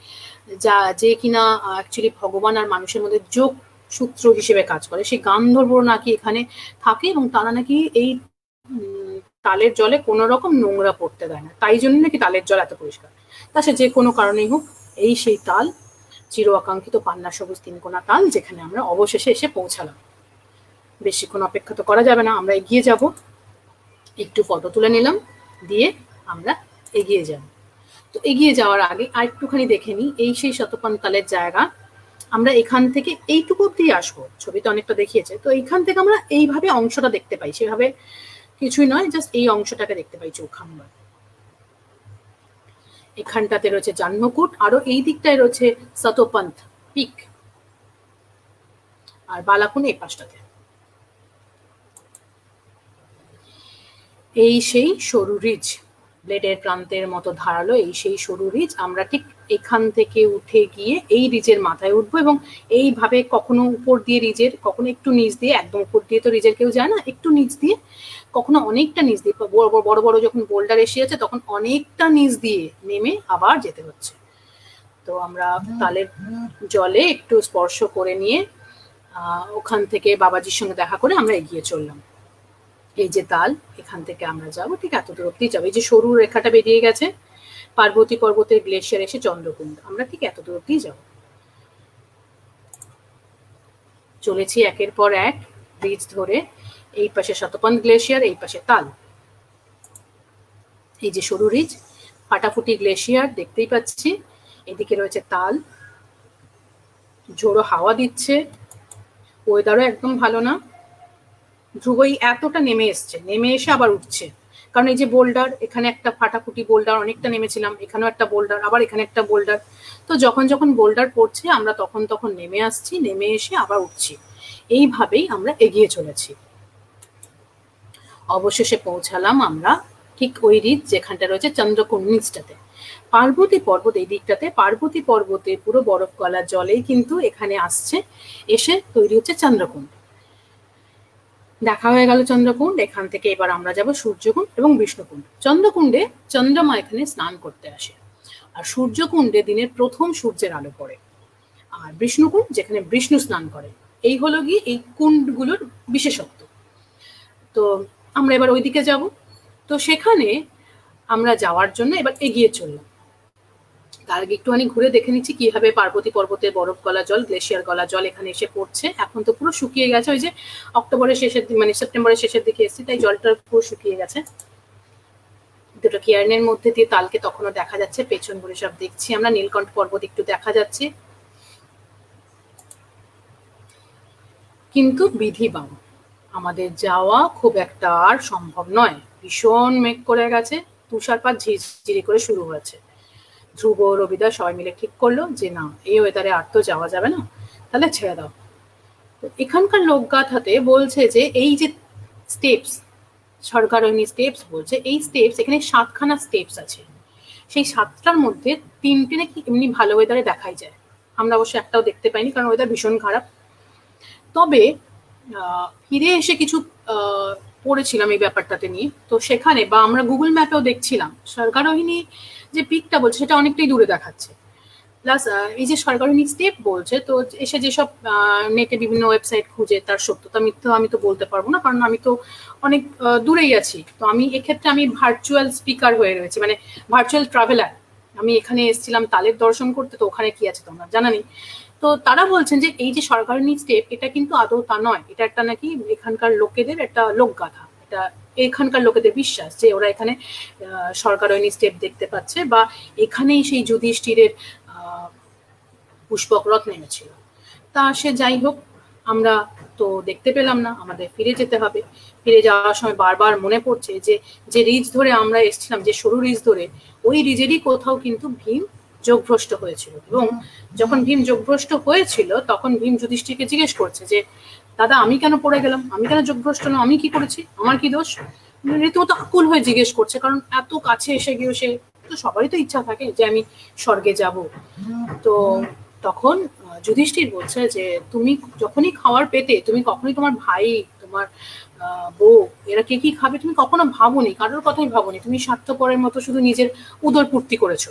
যে কিনা অ্যাকচুয়ালি ভগবান আর মানুষের মধ্যে যোগ সূত্র হিসেবে কাজ করে, সেই গান্ধর্ব নাকি এখানে থাকে এবং তারা নাকি এই তালের জলে কোনো রকম নোংরা পড়তে দেয় না, তাই জন্য নাকি তালের জল এত পরিষ্কার। তা সে যে কোনো কারণেই হোক, এই সেই তাল, চির আকাঙ্ক্ষিত পান্না সবুজ তিনকোনা তাল, যেখানে আমরা অবশেষে এসে পৌঁছালাম। বেশিক্ষণ অপেক্ষা তো করা যাবে না, আমরা এগিয়ে যাব। একটু ফটো তুলে নিলাম, দিয়ে আমরা এগিয়ে যাব। তো এগিয়ে যাওয়ার আগে আর একটুখানি দেখে নিই এই সেই শতপান তালের জায়গা। আমরা এখান থেকে এইটুকু অব্দি আসবো, ছবিতে অনেকটা দেখিয়েছে, তো এইখান থেকে আমরা এইভাবে অংশটা দেখতে পাই, সেভাবে কিছুই নয়, জাস্ট এই অংশটাকে দেখতে পাই চৌখাম্বার। এখানটাতে রয়েছে জাহ্নকূট, আরো এই দিকটায় রয়েছে শতপন্থ পিক, আর বালাকুন এই পাশটাতে। এই সেই সরু রিজ, ব্লেডের প্রান্তের মতো ধারালো এই সেই সরু রিজ। আমরা ঠিক এখান থেকে উঠে গিয়ে এই রিজের মাথায় উঠবো এবং এইভাবে কখনো উপর দিয়ে রিজের, কখনো একটু নিচ দিয়ে, একদম উপর দিয়ে তো রিজের কেউ যায় না, একটু নিচ দিয়ে, কখনো অনেকটা নিচ দিয়ে, বড় বড় যখন বোল্ডার এসে যাচ্ছে তখন অনেকটা নিচ দিয়ে নেমে আবার যেতে হচ্ছে। তো আমরা তালের জলে একটু স্পর্শ করে নিয়ে ওখান থেকে বাবাজির সঙ্গে দেখা করে আমরা এগিয়ে চললাম। এই যে তাল, এখান থেকে আমরা যাব, ঠিক এত দূর অব্দি যাবো। এই যে সরু রেখাটা বেরিয়ে গেছে, পার্বতী পর্বতের গ্লেশিয়ার এসে চন্দ্রকুণ্ড, আমরা ঠিক এত দূর অব্দি যাব। চলেছি একের পর এক ব্রিজ ধরে, এই পাশে শতপন্থ গ্লেশিয়ার, এই পাশে তাল। এই যে সরু রিজ, ফাটাফুটি গ্লেশিয়ার দেখতেই পাচ্ছি, এদিকে রয়েছে তাল, ঝোড়ো হাওয়া দিচ্ছে, ওয়েদারও একদম ভালো না। ধ্রুবই এতটা নেমে এসছে, নেমে এসে আবার উঠছে, কারণ এই যে বোল্ডার, এখানে একটা ফাটাফুটি বোল্ডার অনেকটা নেমেছিলাম, এখানেও একটা বোল্ডার, আবার এখানে একটা বোল্ডার। তো যখন যখন বোল্ডার পড়ছে আমরা তখন তখন নেমে আসছি, নেমে এসে আবার উঠছি, এইভাবেই আমরা এগিয়ে চলেছি। অবশেষে পৌঁছালাম আমরা ঠিক ওই রিজ যেখানটা রয়েছে চন্দ্রকুণ্ড নিচটাতে। পার্বতী পর্বত এই দিকটাতে, পার্বতী পর্বতে পুরো বরফ গলা জলেই কিন্তু এখানে আসছে, এসে তৈরি হচ্ছে চন্দ্রকুণ্ড। দেখা হয়ে গেল চন্দ্রকুণ্ড, এখান থেকে এবার আমরা যাব সূর্যকুণ্ড এবং বিষ্ণুকুণ্ড। চন্দ্রকুণ্ডে চন্দ্রমা এখানে স্নান করতে আসে, আর সূর্যকুণ্ডে দিনের প্রথম সূর্যের আলো পড়ে, আর বিষ্ণুকুণ্ড যেখানে বিষ্ণু স্নান করে। এই হলো গিয়ে এই কুণ্ডগুলোর বিশেষত্ব। তো আমরা এবার ওইদিকে যাব। তো সেখানে আমরা যাওয়ার জন্য এবার এগিয়ে চললাম। তার আগে একটুখানি ঘুরে দেখে নিচ্ছি কিভাবে পার্বতী পর্বতের বরফ গলা জল, গ্লেশিয়ার গলা জল এখানে এসে পড়ছে। এখন তো পুরো শুকিয়ে গেছে, ওই যে অক্টোবরের শেষের দিকে, মানে সেপ্টেম্বরের শেষের দিকে এসেছি, তাই জলটা পুরো শুকিয়ে গেছে। দুটো কেয়ারনের মধ্যে দিয়ে তালকে তখনও দেখা যাচ্ছে, পেছন ঘুরে সব দেখছি আমরা, নীলকণ্ঠ পর্বত একটু দেখা যাচ্ছে, কিন্তু বিধিবাম আমাদের যাওয়া খুব একটা আর সম্ভব নয়। ভীষণ মেঘ করে গেছে, তুষারপাত ঝিরঝিরি করে শুরু হয়েছে। ধ্রুব, রবিদা সবাই মিলে ঠিক করলো যে না, এই ওয়েদারে আর তো যাওয়া যাবে না, তাহলে ছেড়ে দাও। তো এখানকার লোকগাথাতে বলছে যে এই যে স্টেপস, সরকারনী স্টেপস বলছে, এই স্টেপস এখানে 7খানা স্টেপস আছে, সেই 7টার মধ্যে 3টে নাকি এমনি ভালো ওয়েদারে দেখাই যায়। আমরা অবশ্য একটাও দেখতে পাইনি, কারণ ওয়েদার ভীষণ খারাপ। তবে ফিরে এসে কিছু পড়েছিলাম এই ব্যাপারটাতে নিয়ে, তো সেখানে বা আমরা গুগল ম্যাপেও দেখছিলাম সরকারোহিনী যে পিকটা বলছে সেটা অনেকটাই দূরে দেখাচ্ছে। প্লাস এই যে সরকারোহিনী স্টেপ বলছে, তো এসে যেসব নেটে বিভিন্ন ওয়েবসাইট খুঁজে তার সত্যতা মিথ্যা আমি তো বলতে পারবো না, কারণ আমি তো অনেক দূরেই আছি। তো আমি এক্ষেত্রে আমি ভার্চুয়াল স্পিকার হয়ে রয়েছি, মানে ভার্চুয়াল ট্রাভেলার। আমি এখানে এসেছিলাম তালের দর্শন করতে, তো ওখানে কি আছে তোমরা জানা নেই। তো তারা বলছেন যে এই যে সরকারনী স্টেপ, এটা কিন্তু আদৌ তা নয়, এটা একটা নাকি এখানকার লোকেদের একটা লোকগাথা, এটা এখানকার লোকেদের বিশ্বাস যে ওরা এখানে সরকারনী স্টেপ দেখতে পাচ্ছে, বা এখানেই সেই যুধিষ্ঠিরের পুষ্পক রথ নেমেছিল। তা সে যাই হোক, আমরা তো দেখতে পেলাম না, আমাদের ফিরে যেতে হবে। ফিরে যাওয়ার সময় বারবার মনে পড়ছে যে যে রিজ ধরে আমরা এসেছিলাম, যে সরু রিজ ধরে, ওই রিজেরই কোথাও কিন্তু ভীম যোগভ্রষ্ট হয়েছিল। এবং যখন ভীম যোগভ্রষ্ট হয়েছিল তখন ভীম যুধিষ্ঠিরকে জিজ্ঞেস করছে যে দাদা আমি কেন পড়ে গেলাম, আমি কেন যোগভ্রষ্ট না, আমি কি করেছি, আমার কি দোষ? রীতিমতো আকুল হয়ে জিজ্ঞেস করছে, কারণ এত কাছে এসে গিয়েও সে, তো সবারই তো ইচ্ছা থাকে যে আমি স্বর্গে যাব। তো তখন যুধিষ্ঠির বলছে যে তুমি যখনই খাওয়ার পেতে, তুমি কখনোই তোমার ভাই, তোমার বউ, এরা কে কি খাবে তুমি কখনো ভাবোনি, কারোর কথাই ভাবোনি, তুমি স্বার্থপরের মতো শুধু নিজের উদর পূর্তি করেছো।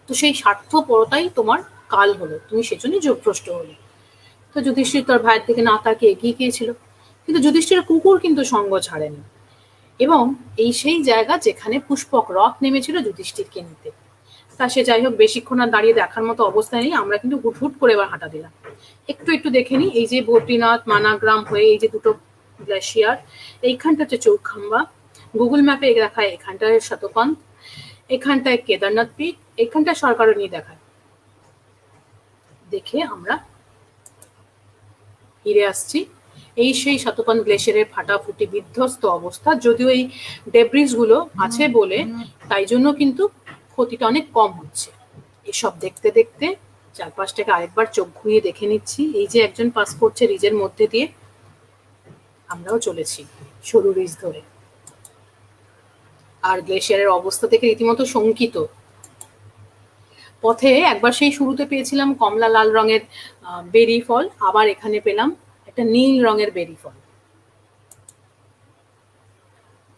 তো সেই স্বার্থপরতাই তোমার কাল হলো, তুমি সেজন্যই যোগভ্রষ্ট হলে। তো যুধিষ্ঠির তার ভাইয়ের দিকে না তাকিয়ে এগিয়ে গিয়েছিল, কিন্তু যুধিষ্ঠিরের কুকুর কিন্তু সঙ্গ ছাড়েনি। এবং এই সেই জায়গা যেখানে পুষ্পক রথ নেমেছিল যুধিষ্ঠিরকে নিতে। তা সে যাই হোক, বেশিক্ষণ আর দাঁড়িয়ে দেখার মতো অবস্থায় নেই, আমরা কিন্তু হুট হুট করে এবার হাঁটা দিলাম। একটু একটু দেখে নিই, এই যে বদ্রীনাথ মানাগ্রাম হয়ে এই যে দুটো গ্লেশিয়ার, এইখানটা হচ্ছে চৌখাম্বা, গুগল ম্যাপে দেখায় এখানটায় শতপন্থ, এখানটায় কেদারনাথ পিঠ, এখানটায় সরকারনী দেখায়। দেখে আমরা ফিরে আসছি। এই সেই শতপন্থ গ্লেশিয়ারের ফাটাফুটি বিধ্বস্ত অবস্থা, যদিও এই ডেব্রিজ গুলো আছে বলে তাই জন্য কিন্তু ক্ষতিটা অনেক কম হচ্ছে। এসব দেখতে দেখতে চারপাশটাকে আরেকবার চোখ ঘুরিয়ে দেখে নিচ্ছি। এই যে একজন পাস করছে রিজের মধ্যে দিয়ে, আমরাও চলেছি সরু রিজ ধরে। আর গ্লেশিয়ারের অবস্থা থেকে রীতিমতো শঙ্কিত। পথে একবার সেই শুরুতে পেয়েছিলাম কমলা লাল রঙের বেরি ফল, আবার এখানে পেলাম একটা নীল রঙের বেরি ফল।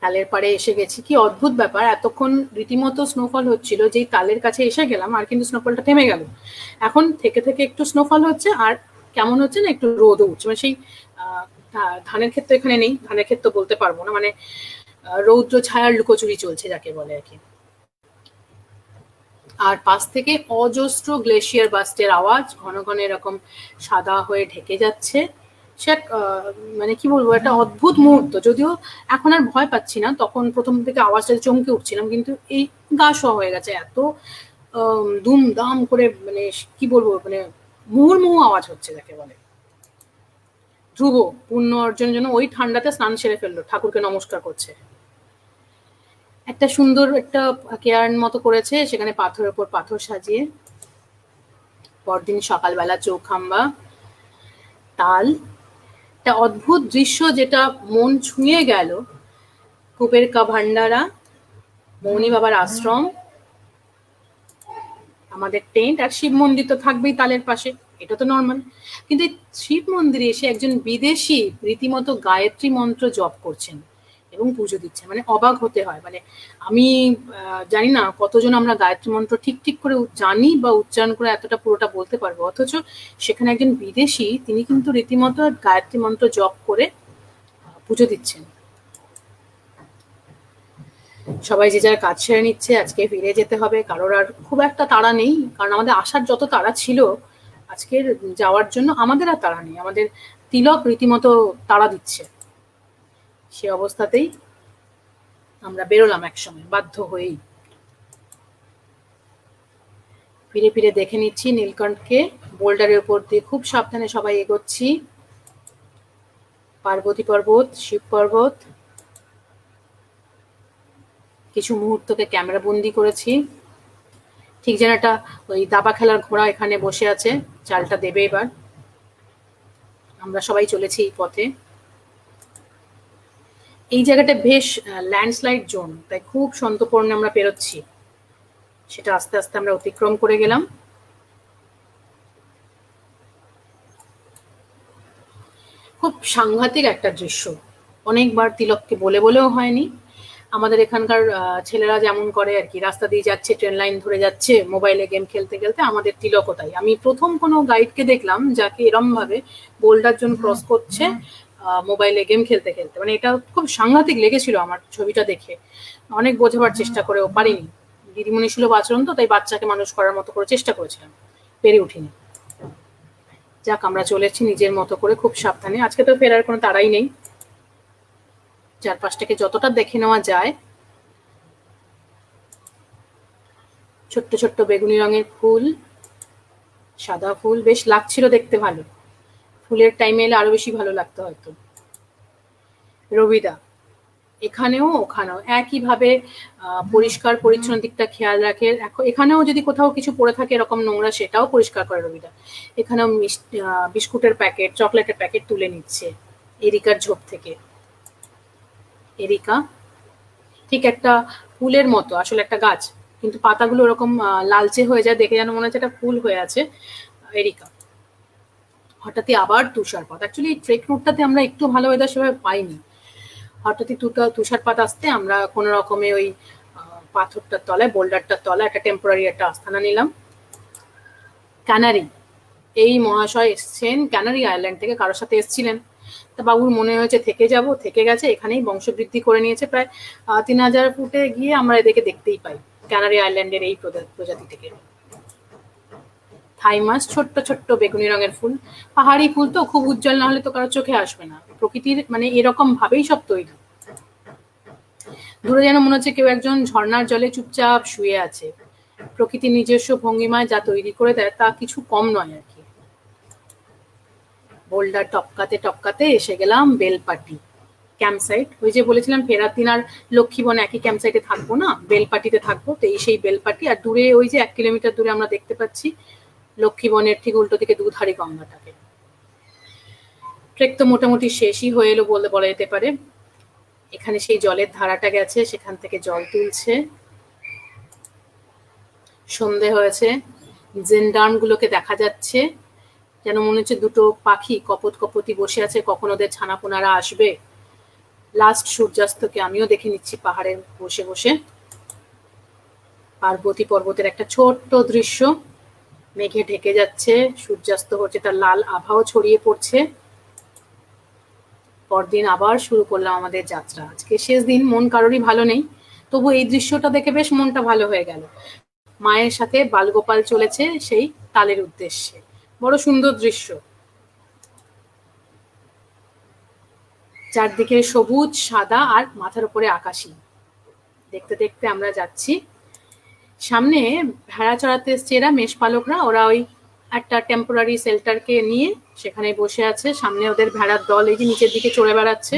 তালের পাড়ে এসে গেছি, কি অদ্ভুত ব্যাপার, এতক্ষণ রীতিমতো স্নোফল হচ্ছিল, যেই তালের কাছে এসে গেলাম আর কিন্তু স্নোফলটা থেমে গেল। এখন থেকে থেকে একটু স্নোফল হচ্ছে, আর কেমন হচ্ছে না, একটু রোদও উঠছে, মানে সেই ধানের ক্ষেত তো এখানে নেই, ধানের ক্ষেত তো বলতে পারবো না, মানে রৌদ্র ছায়ার লুকোচুরি চলছে যাকে বলে আর কি। আর পাশ থেকে অজস্র গ্লেশিয়ার বাস্টের আওয়াজ, ঘন ঘন এরকম সাদা হয়ে ঢেকে যাচ্ছে। সে মানে কি বলবো, একটা অদ্ভুত মুহূর্ত। যদিও এখন আর ভয় পাচ্ছি না, তখন প্রথম থেকে আওয়াজটা চমকে উঠছিলাম, কিন্তু এই গা শোয়া হয়ে গেছে, এত দুম দাম করে, মানে কি বলবো, মানে মুহুর্মুহু আওয়াজ হচ্ছে যাকে বলে। ধ্রুব পুণ্য অর্জনের জন্য ওই ঠান্ডাতে স্নান সেরে ফেললো, ঠাকুরকে নমস্কার করছে। একটা সুন্দর একটা কেয়ার্ন মতো করেছে, সেখানে পাথরের উপর পাথর সাজিয়ে। পরদিন সকালবেলা চৌখাম্বা, তাল, একটা অদ্ভুত দৃশ্য যেটা মন ছুঁয়ে গেল। কুবের কা ভান্ডারা, মৌনি বাবার আশ্রম, আমাদের টেন্ট, আর শিব মন্দির তো থাকবেই তালের পাশে, এটা তো নর্মাল। কিন্তু শিব মন্দিরে এসে একজন বিদেশি রীতিমতো গায়ত্রী মন্ত্র জপ করছেন এবং পুজো দিচ্ছে, মানে অবাক হতে হয়। মানে আমি জানি না কতজন আমরা গায়ত্রী মন্ত্র ঠিক ঠিক করে জানি বা উচ্চারণ করে এতটা পুরোটা বলতে পারবো, অথচ সেখানে একজন বিদেশি, তিনি কিন্তু রীতিমতো গায়ত্রী মন্ত্র জপ করে পুজো দিচ্ছেন। সবাই যে যার কাজ সেরে নিচ্ছে, আজকে ফিরে যেতে হবে, কারোর আর খুব একটা তাড়া নেই, কারণ আমাদের আসার যত তাড়া ছিল আজকের যাওয়ার জন্য আমাদের আর তাড়া নেই। আমাদের তিলক রীতিমতো তাড়া দিচ্ছে, সে অবস্থাতেই আমরা বেরোলাম একসময় বাধ্য হয়েই। ফিরে ফিরে দেখে নিচ্ছি নীলকণ্ঠকে, বোল্ডারের উপর দিয়ে খুব সাবধানে সবাই এগোচ্ছি। পার্বতী পর্বত, শিব পর্বত, কিছু মুহূর্তকে ক্যামেরা বন্দি করেছি। ঠিক যেন একটা ওই দাবা খেলার ঘোড়া এখানে বসে আছে, চালটা দেবে এবার। আমরা সবাই চলেছি এই পথে। এই জায়গাটা বেশ ল্যান্ডস্লাইড জোন, তাই খুব সন্তর্পণে আমরা পেরোচ্ছি, সেটা আস্তে আস্তে আমরা অতিক্রম করে গেলাম। খুব সাংঘাতিক একটা দৃশ্য, অনেকবার তিলককে বলে বলেও হয়নি। আমাদের এখানকার ছেলেরা যেমন করে আর কি, রাস্তা দিয়ে যাচ্ছে, ট্রেন লাইন ধরে যাচ্ছে, মোবাইলে গেম খেলতে খেলতে, আমাদের তিলকও তাই। আমি প্রথম কোনো গাইডকে দেখলাম যাকে এরম ভাবে বোল্ডার জোন ক্রস করছে মোবাইলে গেম খেলতে খেলতে, মানে এটা খুব সাংঘাতিক লেগেছিল আমার ছবিটা দেখে। অনেক বোঝাবার চেষ্টা করেও পারিনি, দিদিমণি সুলভ আচরণ তো, তাই বাচ্চাকে মানুষ করার মতো করে চেষ্টা করেছিলাম, পেরে উঠিনি। যাক, আমরা চলেছি নিজের মতো করে খুব সাবধানে। আজকে তো ফেরার কোনো তাড়াই নেই, চারপাশটাকে যতটা দেখে নেওয়া যায়। ছোট্ট ছোট্ট বেগুনি রঙের ফুল, সাদা ফুল, বেশ লাগছিল দেখতে, ভালো ফুলের টাইমে এলে আরো বেশি ভালো লাগতো হয়তো। রবিদা এখানেও ওখানেও একইভাবে পরিষ্কার পরিচ্ছন্ন দিকটা খেয়াল রাখে। এখানেও যদি কোথাও কিছু পড়ে থাকে এরকম নোংরা, সেটাও পরিষ্কার করে রবিদা। এখানেও বিস্কুটের প্যাকেট, চকলেটের প্যাকেট তুলে নিচ্ছে এরিকার ঝোপ থেকে। এরিকা ঠিক একটা ফুলের মতো, আসলে একটা গাছ, কিন্তু পাতাগুলো ওরকম লালচে হয়ে যায়, দেখে যেন মনে হচ্ছে একটা ফুল হয়ে আছে। এরিকা হঠাৎই আবার তুষারপাত। অ্যাকচুয়ালি ট্রেক রুটটাতে আমরা একটু ভালো ওয়েদার সেভাবে পাইনি। হঠাৎই তুষারপাত আসতে আমরা কোনো রকমে ওই পাথরটার তলায়, বোল্ডারটার তলায় একটা টেম্পোরারি একটা আস্থানা নিলাম। ক্যানারি, এই মহাশয় এসছেন ক্যানারি আইল্যান্ড থেকে, কারোর সাথে এসছিলেন। তা বাবুর মনে হয়েছে থেকে যাব, থেকে গেছে, এখানেই বংশবৃদ্ধি করে নিয়েছে। প্রায় 3000 ফুটে গিয়ে আমরা এদেরকে দেখতেই পাই, ক্যানারি আইল্যান্ডের এই প্রজাতিটিকে। থাইমাস, ছোট্ট ছোট্ট বেগুনি রঙের ফুল, পাহাড়ি ফুল তো, খুব উজ্জ্বল না হলে তো কারো চোখে আসবে না। প্রকৃতির মানে এরকম ভাবেই সব তৈরি। দূরে যেন মনে হচ্ছে কেউ একজন ঝর্ণার জলে চুপচাপ শুয়ে আছে। প্রকৃতির নিজস্ব ভঙ্গিমায় যা তৈরি করে দেয় তা কিছু কম নয় আর কি। বোল্ডার টপকাতে টপকাতে এসে গেলাম বেলপাটি ক্যাম্পসাইট। ওই যে বলেছিলাম ফেরার দিন আর লক্ষ্মীবন একই ক্যাম্পসাইটে থাকবো না, বেলপাটিতে থাকবো। তো এই সেই বেলপাটি, আর দূরে ওই যে 1 কিলোমিটার দূরে আমরা দেখতে পাচ্ছি লক্ষ্মীবনের ঠিক উল্টো দিকে দুধারী গঙ্গাটাকে। ট্রেক তো মোটামুটি শেষই হয়ে এলো বলা যেতে পারে। এখানে সেই জলের ধারাটা গেছে, সেখান থেকে জল তুলছে। সন্ধে হয়েছে, জেনডার্ন গুলোকে দেখা যাচ্ছে, যেন মনে হচ্ছে দুটো পাখি কপত কপতি বসে আছে, কখন ওদের ছানাপোনারা আসবে। লাস্ট সূর্যাস্তকে আমিও দেখে নিচ্ছি পাহাড়ে বসে বসে। পার্বতী পর্বতের একটা ছোট্ট দৃশ্য, মেঘে ঢেকে যাচ্ছে, সূর্যাস্ত হচ্ছে, তার লাল আভাও ছড়িয়ে পড়ছে। পরদিন আবার শুরু করলাম আমাদের যাত্রা। আজকে শেষ দিন, মন কারোরই ভালো নেই, তবু এই দৃশ্যটা দেখে বেশ মনটা ভালো হয়ে গেল। মায়ের সাথে বালগোপাল চলেছে সেই তালের উদ্দেশ্যে। বড় সুন্দর দৃশ্য, চারদিকে সবুজ সাদা আর মাথার উপরে আকাশি। দেখতে দেখতে আমরা যাচ্ছি। সামনে ভেড়া চড়াতে এসছে এরা, মেষপালকরা। ওরা ওই একটা টেম্পোরারি শেল্টারকে নিয়ে সেখানে বসে আছে। সামনে ওদের ভেড়ার দল এই যে নিচের দিকে চড়ে বেড়াচ্ছে,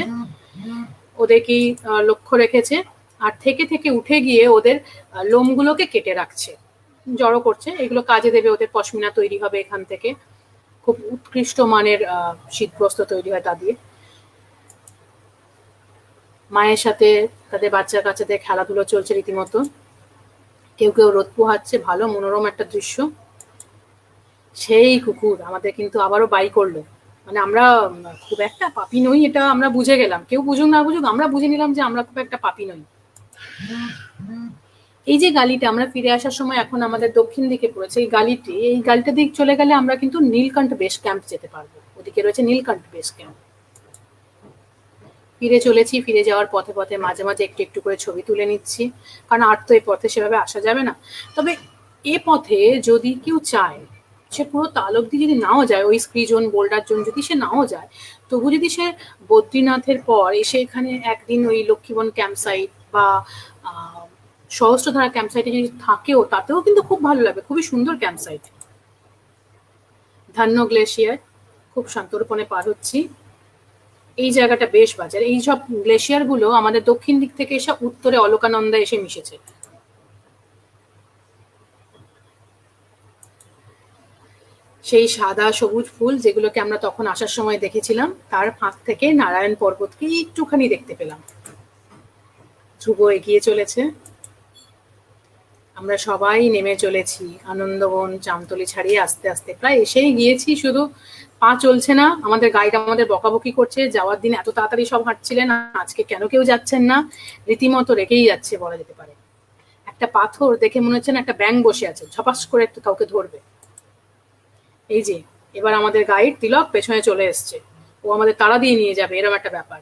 ওদেরকেই লক্ষ্য রেখেছে। আর থেকে থেকে উঠে গিয়ে ওদের লোমগুলোকে কেটে রাখছে, জড়ো করছে। এগুলো কাজে দেবে, ওদের পশমিনা তৈরি হবে এখান থেকে। খুব উৎকৃষ্ট মানের শীতবস্ত্র তৈরি হয় তা দিয়ে। মায়ের সাথে তাদের বাচ্চা কাচ্চাদের খেলাধুলো চলছে রীতিমতো। কেউ কেউ রোদ পোহাচ্ছে, ভালো মনোরম একটা দৃশ্য। সেই কুকুর আমাদের কিন্তু আবারও বাই করলো। মানে আমরা খুব একটা পাপি নই, এটা আমরা বুঝে গেলাম। কেউ বুঝুক না বুঝুক, আমরা বুঝে নিলাম যে আমরা খুব একটা পাপি নই। এই যে গালিটা, আমরা ফিরে আসার সময় এখন আমাদের দক্ষিণ দিকে পড়েছে এই গালিটা দিক চলে গেলে আমরা কিন্তু নীলকণ্ঠ বেস ক্যাম্প যেতে পারবো। ওদিকে রয়েছে নীলকণ্ঠ বেস ক্যাম্প। ফিরে চলেছি, ফিরে যাওয়ার পথে পথে মাঝে মাঝে একটু একটু করে ছবি তুলে নিচ্ছি, কারণ আর তো এই পথে সেভাবে আসা যাবে না। তবে এ পথে যদি কেউ চায়, সে পুরো তাল অব্দি যদি নাও যায়, ওই স্কি জোন বোল্ডার জোন যদি সে নাও যায়, তবু যদি সে বদ্রীনাথের পর এসে এখানে একদিন ওই লক্ষ্মীবন ক্যাম্পসাইট বা সহস্রধারা ক্যাম্পসাইটে যদি থাকেও, তাতেও কিন্তু খুব ভালো লাগবে। খুবই সুন্দর ক্যাম্পসাইট। ধান্য গ্লেশিয়ার খুব সন্তর্পণে পার হচ্ছি। এই জায়গাটা বেশ বাজার। এই সব গ্লেশিয়ার গুলো আমাদের দক্ষিণ দিক থেকে এসে উত্তরে অলকানন্দা এসে মিশেছে। সেই সাদা সবুজ ফুল যেগুলোকে আমরা তখন আসার সময় দেখেছিলাম, তার ফাঁক থেকে নারায়ণ পর্বতকে একটুখানি দেখতে পেলাম। ধ্রুব এগিয়ে চলেছে, আমরা সবাই নেমে চলেছি আনন্দবন চামতলি ছাড়িয়ে আস্তে আস্তে। প্রায় এসেই গিয়েছি, শুধু পা চলছে না। আমাদের গাইড আমাদের বকাবকি করছে, যাওয়ার দিন এত তাড়াতাড়ি সব হাঁটছিলেন, আজকে কেন কেউ যাচ্ছেন না। রীতিমতো রেখেই যাচ্ছে বলা যেতে পারে। একটা পাথর দেখে মনে হচ্ছে না একটা ব্যাঙ বসে আছে, ঝপাস করে একটু কাউকে ধরবে। এই যে এবার আমাদের গাইড তিলক পেছনে চলে এসছে, ও আমাদের তাড়া দিয়ে নিয়ে যাবে, এরকম একটা ব্যাপার।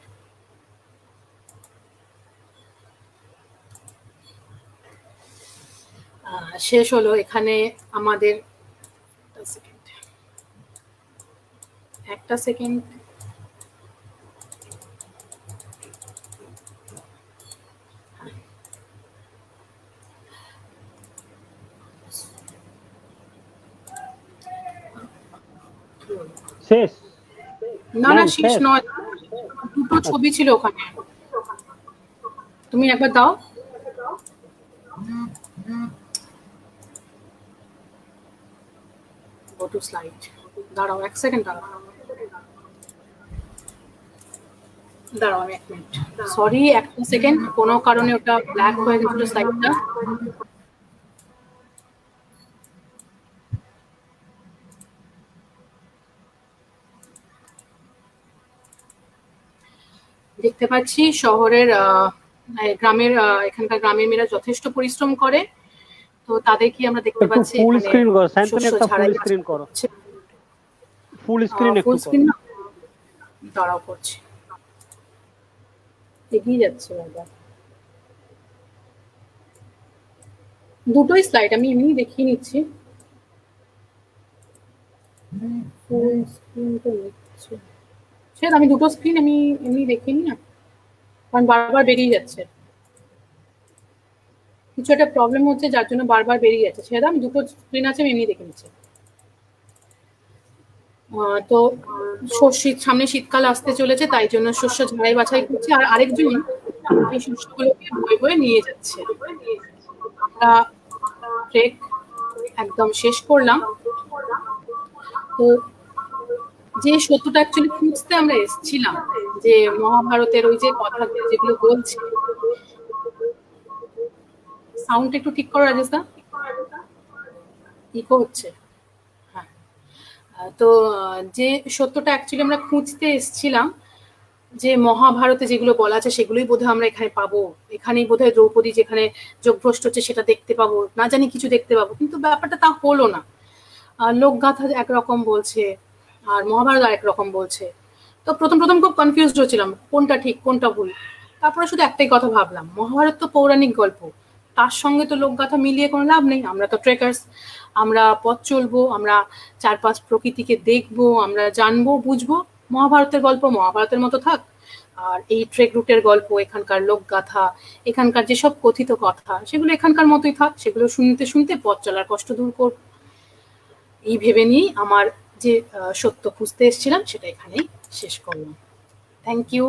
শেষ হলো এখানে আমাদের। একটা সেকেন্ড, শেষ। না না ম্যাম শেষ শেষ? নয়, দুটো ছবি ছিল ওখানে, তুমি একবার দাও। গো টু স্লাইড, দাঁড়াও এক সেকেন্ড, দাঁড়াও আমি 1 মিনিট, সরি 1 সেকেন্ড, কোনো কারণে ওটা ব্ল্যাক হয়ে গেছিল স্লাইডটা। দেখতে পাচ্ছি শহরের গ্রামের এখানকার গ্রামের মেয়েরা যথেষ্ট পরিশ্রম করে, তো তাদেরকে আমরা দেখতে একটু পাচ্ছি ফুল এখানে স্ক্রিন করো শান্তনু, শস্য একটা ফুল ঝাড়াই স্ক্রিন করো, হচ্ছে। ফুল স্ক্রিন একটু ফুল করো। স্ক্রিন না, দাঁড়াও করছি, এগিয়ে যাচ্ছে বারবার। দুটোই স্লাইড আমি এমনি দেখিয়ে নিচ্ছি, ফুল স্ক্রিন তো নিচ্ছে, সেটা আমি দুটো স্ক্রিন আমি এমনি দেখিনি না, কারণ বারবার বেরিয়ে যাচ্ছে, কিছু একটা প্রবলেম হচ্ছে যার জন্য বারবার বেরিয়ে যাচ্ছে, সেটা আমি দুটো স্ক্রিন আছে আমি এমনি দেখে নিচ্ছি। তো সামনে শীতকাল আসতে চলেছে, তাই জন্য শস্য ঝাড়াই বাছাই করছে, আর আরেকজন এই শস্যগুলোকে বয়ে বয়ে নিয়ে যাচ্ছে। আমরা ট্রেক একদম শেষ করলাম। তো যে সত্যটা অ্যাকচুয়ালি খুঁজতে আমরা এসেছিলাম, যে মহাভারতের ওই যে কথা যেগুলো বলছে, সাউন্ড একটু ঠিক করো রাজেশ দা, ইকো হচ্ছে। হ্যাঁ, তো যে সত্যটা অ্যাকচুয়ালি আমরা খুঁজতে এসেছিলাম, যে মহাভারতে যেগুলো বলা আছে সেগুলোই বোধহয় আমরা এখানে পাবো, এখানেই বোধহয় দ্রৌপদী যেখানে যোগভ্রষ্ট হচ্ছে সেটা দেখতে পাবো, না জানি কিছু দেখতে পাবো, কিন্তু ব্যাপারটা তা হলো না। লোকগাথা একরকম বলছে আর মহাভারত আরেক রকম বলছে। তো প্রথম খুব কনফিউজড হচ্ছিলাম কোনটা ঠিক কোনটা ভুল। তারপরে শুধু একটাই কথা ভাবলাম, মহাভারত তো পৌরাণিক গল্প, তার সঙ্গে তো লোকগাথা মিলিয়ে কোনো লাভ নেই। আমরা তো ট্রেকার্স, আমরা পথ চলবো, আমরা চারপাশ প্রকৃতিকে দেখবো, আমরা জানবো বুঝবো। মহাভারতের গল্প মহাভারতের মতো থাক, আর এই ট্রেক রুটের গল্প, এখানকার লোকগাথা, এখানকার যেসব কথিত কথা, সেগুলো এখানকার মতোই থাক, সেগুলো শুনতে শুনতে পথ চলার কষ্ট দূর করব, এই ভেবে নিয়েই আমার যে সত্য খুঁজতে এসেছিলাম সেটা এখানেই শেষ করলাম। Thank you.